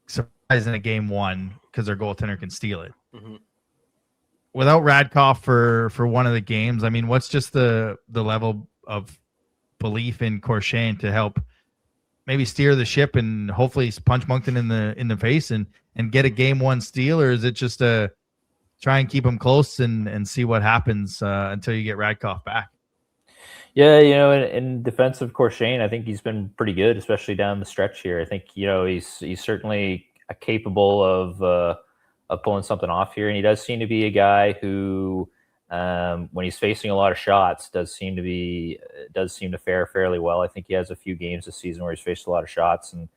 surprise in a game one because their goaltender can steal it. Mm-hmm. Without Radkoff for one of the games, I mean, what's just the level of belief in Corshane to help maybe steer the ship and hopefully punch Moncton in the face and get a game one steal, or is it just a try and keep them close and see what happens until you get Radkoff back? Yeah, in defense of Corshane, I think he's been pretty good, especially down the stretch here. I think he's certainly capable of pulling something off here, and he does seem to be a guy who, when he's facing a lot of shots, does seem to fare fairly well. I think he has a few games this season where he's faced a lot of shots and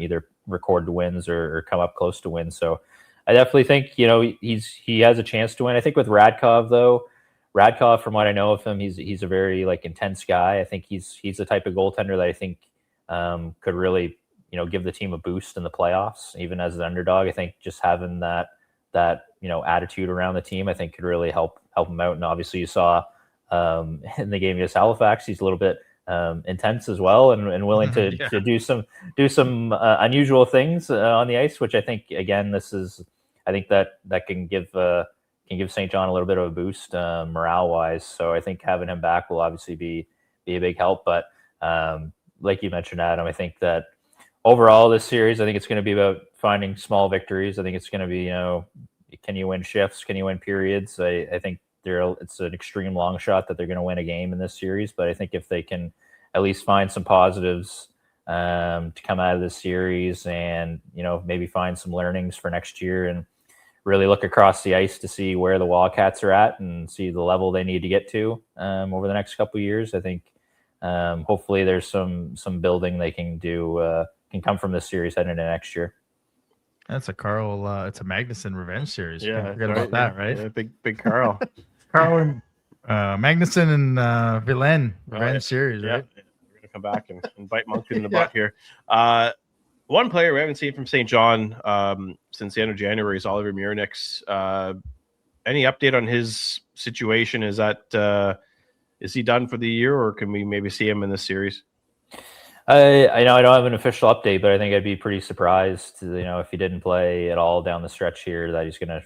either recorded wins or come up close to wins. So I definitely think he has a chance to win. I think with Radkoff though, from what I know of him, he's a very intense guy. I think he's the type of goaltender that I think could really give the team a boost in the playoffs, even as an underdog. I think just having that attitude around the team, I think could really help him out. And obviously you saw in the game against Halifax, he's a little bit intense as well and willing to do some unusual things on the ice, which I think again I think that can give St. John a little bit of a boost morale wise. So I think having him back will obviously be a big help. But like you mentioned, Adam, I think that overall this series, I think it's going to be about finding small victories. I think it's going to be can you win shifts? Can you win periods? I think it's an extreme long shot that they're going to win a game in this series. But I think if they can at least find some positives to come out of this series, and maybe find some learnings for next year, and really look across the ice to see where the Wildcats are at and see the level they need to get to over the next couple of years. I think hopefully there's some building they can do can come from this series heading into next year. That's a Carl. It's a Magnuson revenge series. Yeah, Can't forget about that, right? Yeah, big Carl. Carl and Magnuson and Villain revenge series, yeah. right? We're gonna come back and bite Moncton in the butt here. One player we haven't seen from St. John since the end of January is Oliver Murinix. Any update on his situation? Is he done for the year, or can we maybe see him in this series? I know I don't have an official update, but I think I'd be pretty surprised, if he didn't play at all down the stretch here, that he's going to,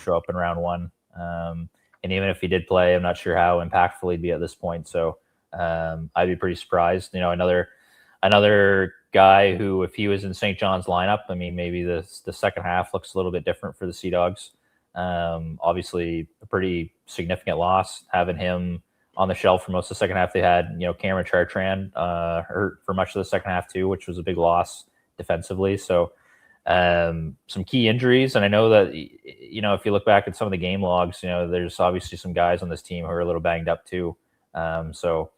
show up in round one. And even if he did play, I'm not sure how impactful he'd be at this point. So I'd be pretty surprised. Another guy who, if he was in St. John's lineup, I mean, maybe the second half looks a little bit different for the Sea Dogs. Obviously, a pretty significant loss having him on the shelf for most of the second half. They had, Cameron Chartrand hurt for much of the second half too, which was a big loss defensively. So some key injuries. And I know that, if you look back at some of the game logs, there's obviously some guys on this team who are a little banged up too. So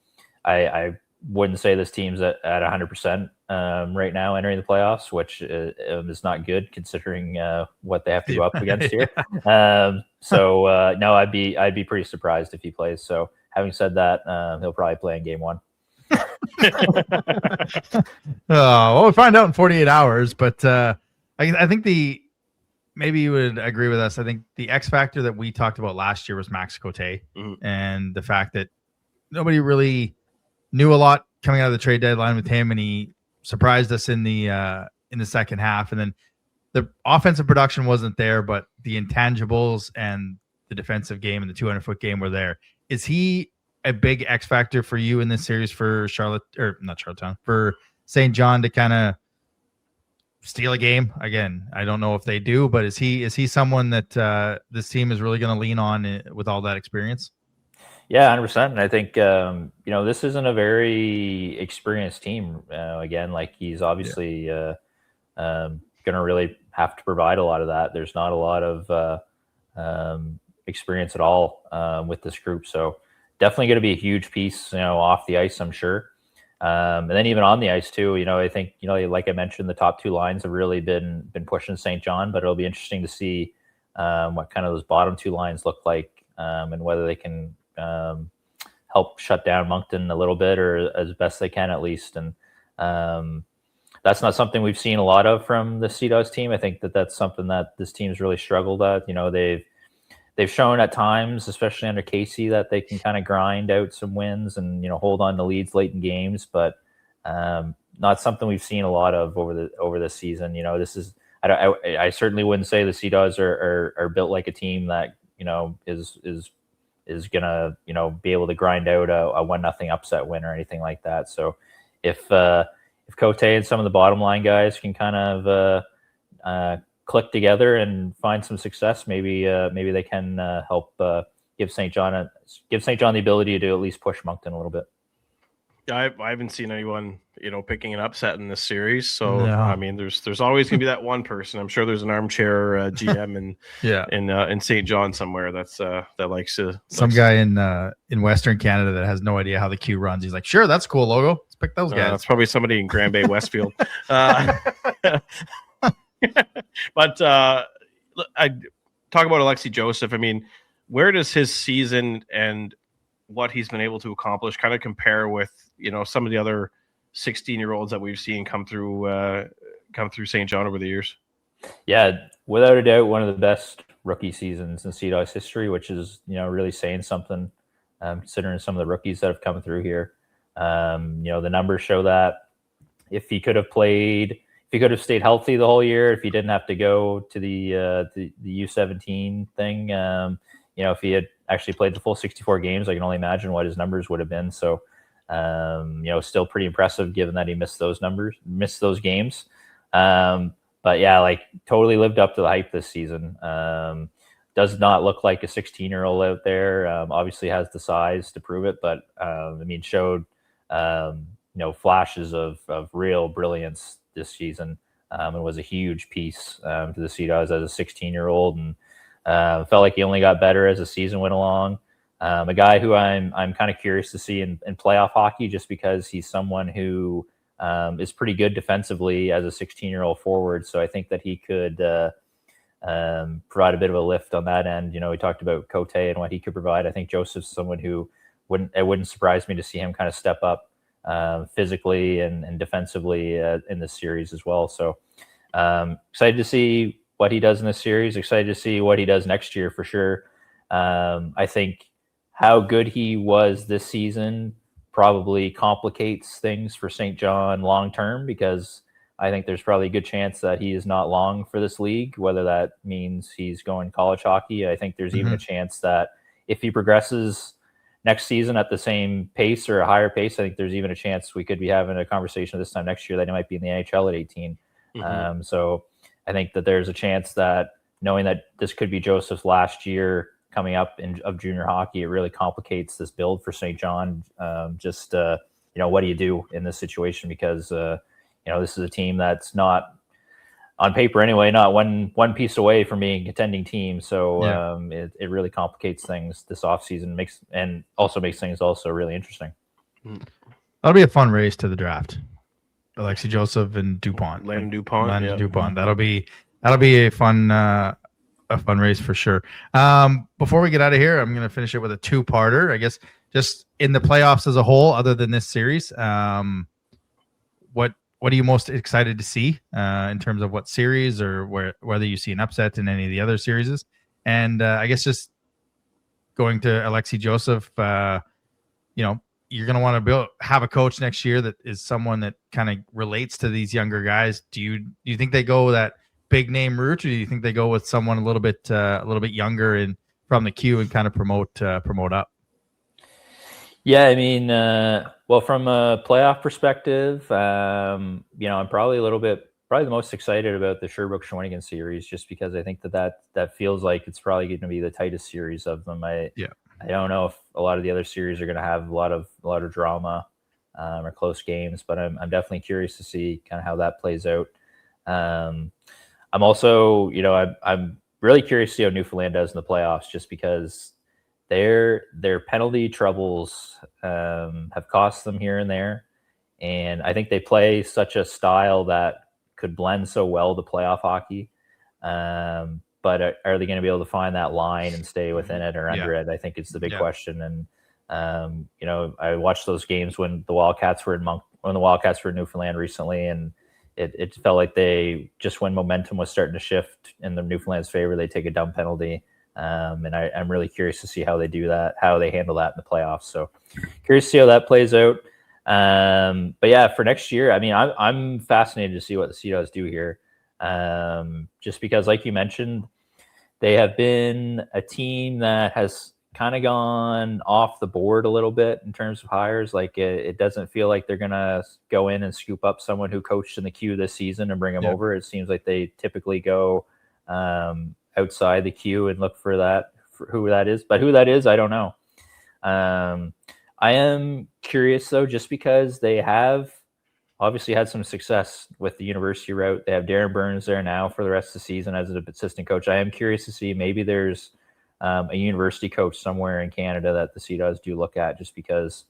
I wouldn't say this team's at 100% right now entering the playoffs, which is not good considering what they have to go up against here. No, I'd be pretty surprised if he plays. So having said that, he'll probably play in game one. Well, we'll find out in 48 hours, but I think maybe you would agree with us. I think the X factor that we talked about last year was Max Cote, and the fact that nobody really knew a lot coming out of the trade deadline with him, and he surprised us in the second half. And then the offensive production wasn't there, but the intangibles and the defensive game and the 200-foot game were there. Is he a big X factor for you in this series for for St. John to kind of steal a game? Again, I don't know if they do, but is he someone that this team is really going to lean on with all that experience? Yeah, 100%. And I think, this isn't a very experienced team. Again, like he's obviously going to really have to provide a lot of that. There's not a lot of experience at all with this group. So definitely going to be a huge piece, off the ice, I'm sure. And then even on the ice too, I think, like I mentioned, the top two lines have really been pushing St. John, but it'll be interesting to see what kind of those bottom two lines look like and whether they can help shut down Moncton a little bit, or as best they can at least. And that's not something we've seen a lot of from the Sea Dogs team. I think that's something that this team's really struggled at. They've shown at times, especially under Casey, that they can kind of grind out some wins and hold on to leads late in games, but not something we've seen a lot of over the season. This is I certainly wouldn't say the Sea Dogs are built like a team that is gonna be able to grind out a 1-0 upset win or anything like that. So if Cote and some of the bottom line guys can kind of click together and find some success, maybe they can help give St. John the ability to at least push Moncton a little bit. I haven't seen anyone picking an upset in this series, so No. I mean there's always gonna be that one person. I'm sure there's an armchair GM in St. John somewhere that likes to guy in Western Canada that has no idea how the Q runs. He's like, sure, that's a cool logo, let's pick those guys. That's probably somebody in Grand Bay Westfield. But I talk about Alexi Joseph. I mean, where does his season and what he's been able to accomplish kind of compare with some of the other 16-year-olds that we've seen come through St. John over the years? Yeah, without a doubt, one of the best rookie seasons in Sea Dogs history, which is really saying something, considering some of the rookies that have come through here. The numbers show that if he could have stayed healthy the whole year, if he didn't have to go to the U17 thing, if he had actually played the full 64 games, I can only imagine what his numbers would have been. So, still pretty impressive given that he missed those games. But yeah, like totally lived up to the hype this season. Does not look like a 16-year-old out there. Obviously has the size to prove it, but showed flashes of real brilliance this season, and was a huge piece to the Sea Dogs as a 16-year-old, and felt like he only got better as the season went along. A guy who I'm kind of curious to see in playoff hockey, just because he's someone who is pretty good defensively as a 16-year-old forward. So I think that he could provide a bit of a lift on that end. We talked about Cote and what he could provide. I think Joseph's someone who wouldn't surprise me to see him kind of step up physically and defensively in this series as well. So excited to see what he does in this series. Excited to see what he does next year for sure. I think how good he was this season probably complicates things for St. John long term, because I think there's probably a good chance that he is not long for this league, whether that means he's going college hockey. I think there's even a chance that if he progresses next season at the same pace or a higher pace, I think there's even a chance we could be having a conversation this time next year that he might be in the NHL at 18. So I think that there's a chance that, knowing that this could be Joseph's last year coming up of junior hockey, it really complicates this build for St. John. What do you do in this situation? Because this is a team that's not, on paper anyway, not one piece away from being a contending team. So it really complicates things this offseason, makes things also really interesting. That'll be a fun race to the draft. Alexi Joseph and Dupont. Landon Dupont. Dupont. That'll be a fun race for sure. Before we get out of here, I'm going to finish it with a two-parter. I guess just in the playoffs as a whole, other than this series, what are you most excited to see in terms of what series, or whether you see an upset in any of the other series? And I guess just going to Alexi Joseph, you're going to want to have a coach next year that is someone that kind of relates to these younger guys. Do you think they go that big name route, or do you think they go with someone a little bit younger and from the Q and kind of promote up? Yeah, I mean, well, from a playoff perspective, I'm probably the most excited about the Sherbrooke-Shawinigan series, just because I think that feels like it's probably going to be the tightest series of them. I don't know if a lot of the other series are going to have a lot of drama or close games, but I'm definitely curious to see kind of how that plays out. I'm also, I'm really curious to see how Newfoundland does in the playoffs, just because their penalty troubles have cost them here and there. And I think they play such a style that could blend so well to playoff hockey. But are they going to be able to find that line and stay within it or under it? I think it's the big question. And, I watched those games when the Wildcats were in Newfoundland recently, and it felt like when momentum was starting to shift in the Newfoundland's favor, they take a dumb penalty. And I'm really curious to see how they do that, how they handle that in the playoffs. So curious to see how that plays out. But yeah, for next year, I mean, I'm fascinated to see what the Sea Dogs do here. Just because, like you mentioned, they have been a team that has kind of gone off the board a little bit in terms of hires. Like it doesn't feel like they're going to go in and scoop up someone who coached in the Q this season and bring them over. It seems like they typically go outside the queue and look for who that is. But who that is, I don't know. I am curious, though, just because they have obviously had some success with the university route. They have Darren Burns there now for the rest of the season as an assistant coach. I am curious to see, maybe there's a university coach somewhere in Canada that the Sea Dogs do look at, just because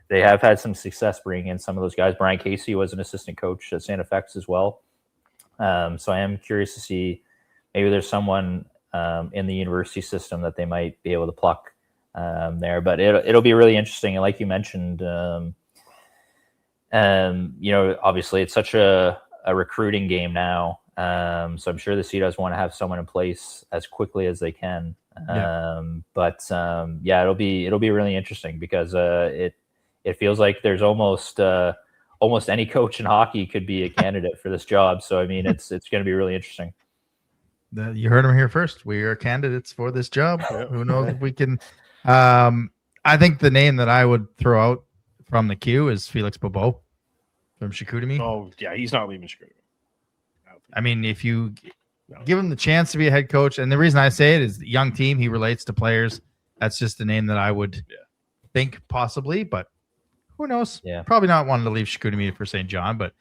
they have had some success bringing in some of those guys. Brian Casey was an assistant coach at Santa Fe as well. So I am curious to see, maybe there's someone in the university system that they might be able to pluck there. But it'll be really interesting. And like you mentioned, obviously it's such a recruiting game now. So I'm sure the Sea Dogs want to have someone in place as quickly as they can. But it'll be really interesting, because it feels like there's almost any coach in hockey could be a candidate for this job. So I mean, it's going to be really interesting. You heard him here first. We are candidates for this job. Who knows if we can? I think the name that I would throw out from the queue is Felix Bobo from Chicoutimi. Oh yeah, he's not leaving Chicoutimi. I mean, if you give him the chance to be a head coach, and the reason I say it is the young team, he relates to players. That's just a name that I would think possibly, but who knows? Yeah. Probably not wanting to leave Chicoutimi for St. John, but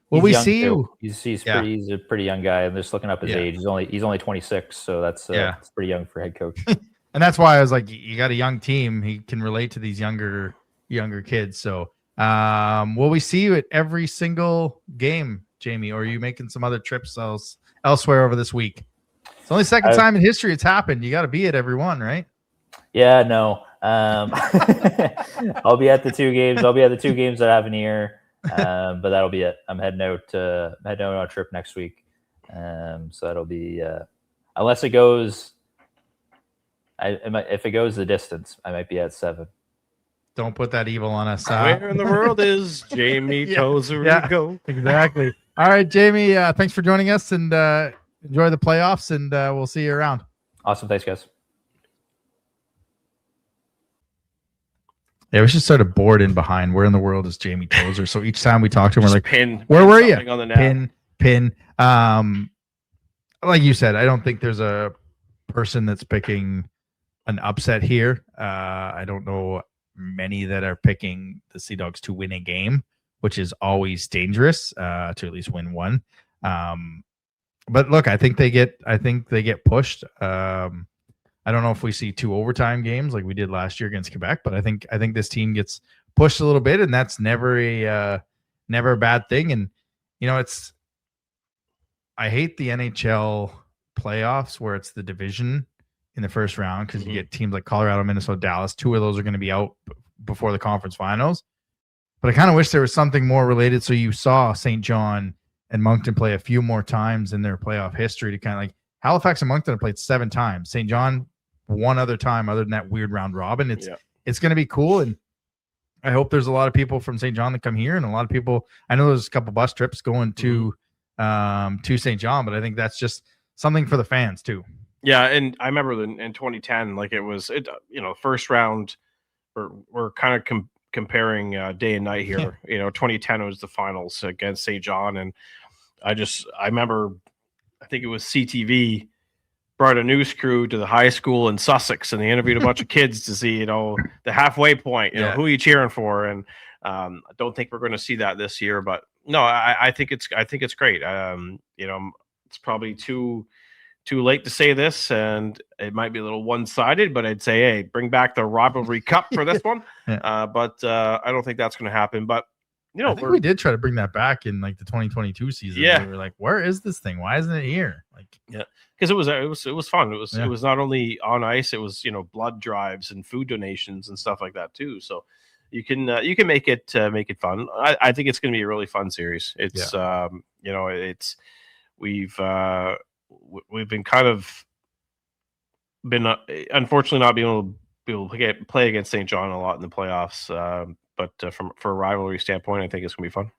will He's we young, see too. you? He's a pretty young guy. I'm just looking up his age. He's only 26, so that's it's pretty young for head coach. And that's why I was like, you got a young team. He can relate to these younger kids. So will we see you at every single game, Jamie, or are you making some other trips elsewhere over this week? It's only second time in history it's happened. You got to be at every one, right? Yeah, no. I'll be at the 2 games. I'll be at the 2 games that I have in here, but that'll be it. I'm heading out on a trip next week, so that'll be unless it goes. If it goes the distance, I might be at 7. Don't put that evil on us. Where in the world is Jamie Tozer? Go exactly. All right, Jamie. Thanks for joining us, and enjoy the playoffs. And we'll see you around. Awesome. Thanks, guys. Yeah, we should start a board in behind. Where in the world is Jamie Tozer? So each time we talk to him, we're like, where were you? On the net. Pin. Like you said, I don't think there's a person that's picking an upset here. I don't know many that are picking the Sea Dogs to win a game, which is always dangerous, to at least win one. But look, I think they get pushed. I don't know if we see 2 overtime games like we did last year against Quebec, but I think this team gets pushed a little bit, and that's never a bad thing. And I hate the NHL playoffs where it's the division in the first round because you get teams like Colorado, Minnesota, Dallas. 2 of those are going to be out before the conference finals. But I kind of wish there was something more related. So you saw St. John and Moncton play a few more times in their playoff history to kind of like Halifax and Moncton have played 7 times. St. John one other time other than that weird round robin. It's going to be cool. And I hope there's a lot of people from St. John that come here, and a lot of people, I know there's a couple bus trips going to St. John, but I think that's just something for the fans too. Yeah. And I remember in 2010, like first round, we're kind of comparing day and night here. 2010 was the finals against St. John. And I remember, I think it was CTV brought a news crew to the high school in Sussex, and they interviewed a bunch of kids to see, the halfway point, who are you cheering for? And I don't think we're going to see that this year, but no, I think it's great. It's probably too late to say this, and it might be a little one-sided, but I'd say, hey, bring back the rivalry cup for this one. But I don't think that's going to happen. But I think we did try to bring that back in like the 2022 season. We were like, where is this thing? Why isn't it here? Because it was fun. It was not only on ice, it was blood drives and food donations and stuff like that too. So you can make it fun. I think it's going to be a really fun series. It's we've been kind of unfortunately not being able to play against St. John a lot in the playoffs. But for a rivalry standpoint, I think it's going to be fun.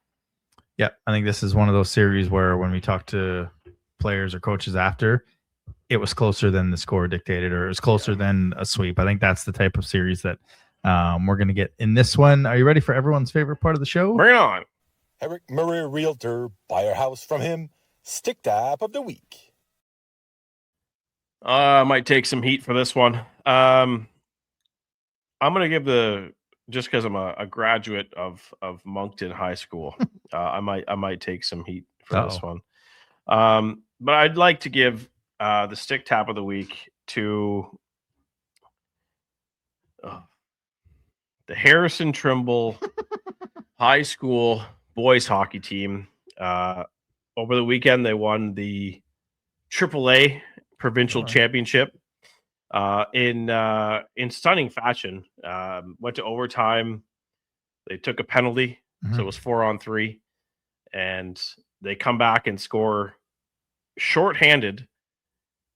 Yeah, I think this is one of those series where when we talk to players or coaches after, it was closer than the score dictated, or it was closer than a sweep. I think that's the type of series that we're going to get in this one. Are you ready for everyone's favorite part of the show? Bring it on. Eric Murray, Realtor. Buy our house from him. Stick tap of the week. I might take some heat for this one. I'm going to give just because I'm a graduate of Moncton High School, I might take some heat for this one. But I'd like to give the stick tap of the week to the Harrison Trimble High School boys hockey team. Over the weekend, they won the AAA provincial championship in stunning fashion. Went to overtime. They took a penalty, so it was 4-on-3, and they come back and score shorthanded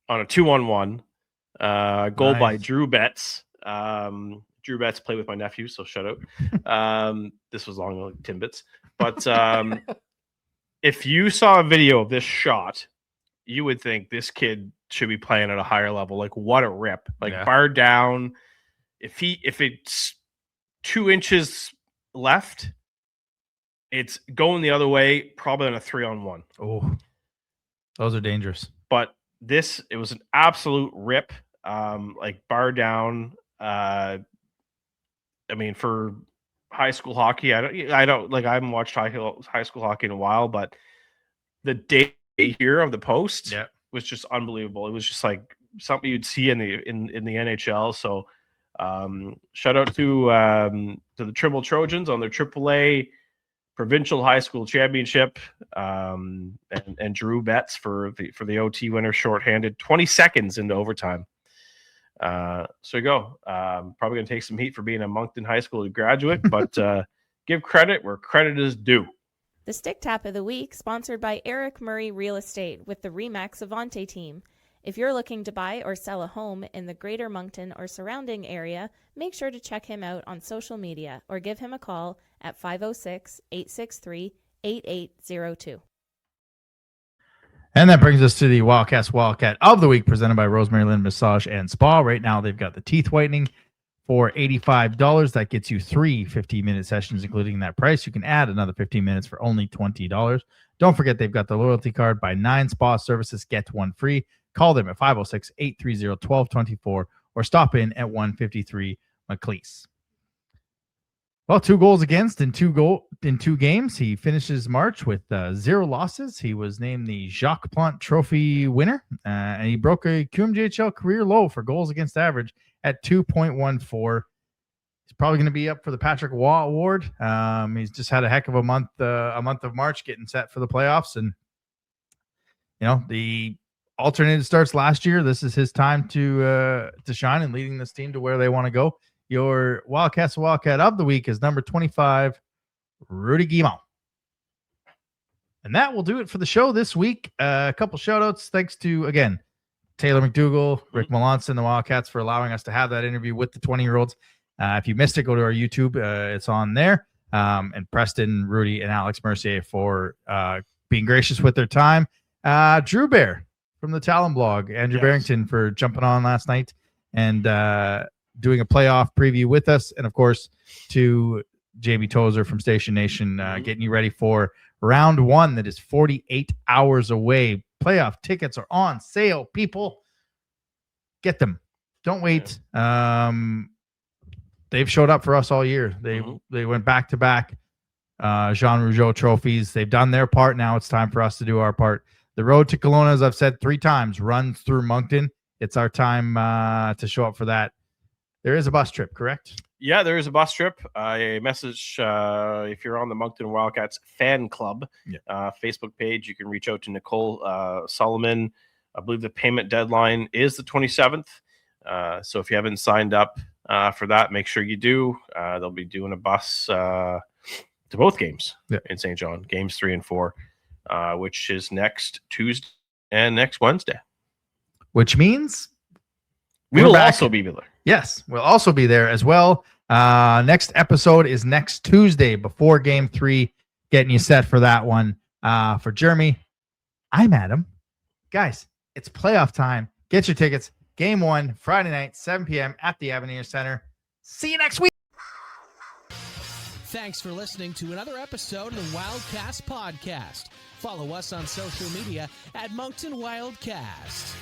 on a 2-on-1 goal by Drew Betts. Drew Betts played with my nephew, so shout out. This was long like Timbits. But if you saw a video of this shot, you would think this kid should be playing at a higher level. Like, what a rip. Bar down. If it's 2 inches left, it's going the other way, probably on a 3-on-1. Oh, those are dangerous. But it was an absolute rip. Bar down. For high school hockey. I don't like. I haven't watched high school hockey in a while, but the day here of the post was just unbelievable. It was just like something you'd see in the NHL. So shout out to the Trimble Trojans on their AAA provincial high school championship, and Drew Betts for the OT winner, shorthanded 20 seconds into overtime. So you go. Probably going to take some heat for being a Moncton High School graduate, but give credit where credit is due. The Stick Tap of the Week, sponsored by Eric Murray Real Estate with the RE/MAX Avante team. If you're looking to buy or sell a home in the greater Moncton or surrounding area, make sure to check him out on social media or give him a call at 506-863-8802. And that brings us to the Wildcat of the Week, presented by Rosemary Lynn Massage and Spa. Right now, they've got the teeth whitening for $85. That gets you 3 15-minute sessions, including that price. You can add another 15 minutes for only $20. Don't forget, they've got the loyalty card. Buy 9 spa services, get 1 free. Call them at 506-830-1224 or stop in at 153 McLeese. Well, 2 goals against in 2 games. He finishes March with 0 losses. He was named the Jacques Plante Trophy winner, and he broke a QMJHL career low for goals against average at 2.14. He's probably going to be up for the Patrick Waugh Award. He's just had a heck of a month of March getting set for the playoffs, and the alternated starts last year. This is his time to shine and leading this team to where they want to go. Your Wildcat of the Week is number 25, Rudy Guimont. And that will do it for the show this week. A couple shout outs. Thanks to, again, Taylor McDougall, Rick Melanson, the Wildcats, for allowing us to have that interview with the 20-year-olds. If you missed it, go to our YouTube. It's on there. And Preston, Rudy, and Alex Mercier for being gracious with their time. Drew Bear from the Talon blog, Andrew Barrington for jumping on last night and doing a playoff preview with us. And, of course, to Jamie Tozer from Station Nation, getting you ready for round 1 that is 48 hours away. Playoff tickets are on sale, people. Get them. Don't wait. They've showed up for us all year. They went back-to-back Jean-Rougeau Trophies. They've done their part. Now it's time for us to do our part. The road to Kelowna, as I've said 3 times, runs through Moncton. It's our time to show up for that. There is a bus trip, correct? Yeah, there is a bus trip. A message, if you're on the Moncton Wildcats fan club Facebook page, you can reach out to Nicole Solomon. I believe the payment deadline is the 27th. So if you haven't signed up for that, make sure you do. They'll be doing a bus to both games in St. John, games 3 and 4, which is next Tuesday and next Wednesday. Which means we will also be there. Yes, we'll also be there as well. Next episode is next Tuesday before Game 3, getting you set for that one. For Jeremy, I'm Adam. Guys, it's playoff time. Get your tickets. Game 1, Friday night, 7 p.m. at the Avenir Center. See you next week. Thanks for listening to another episode of the Wildcast Podcast. Follow us on social media at Moncton Wildcast.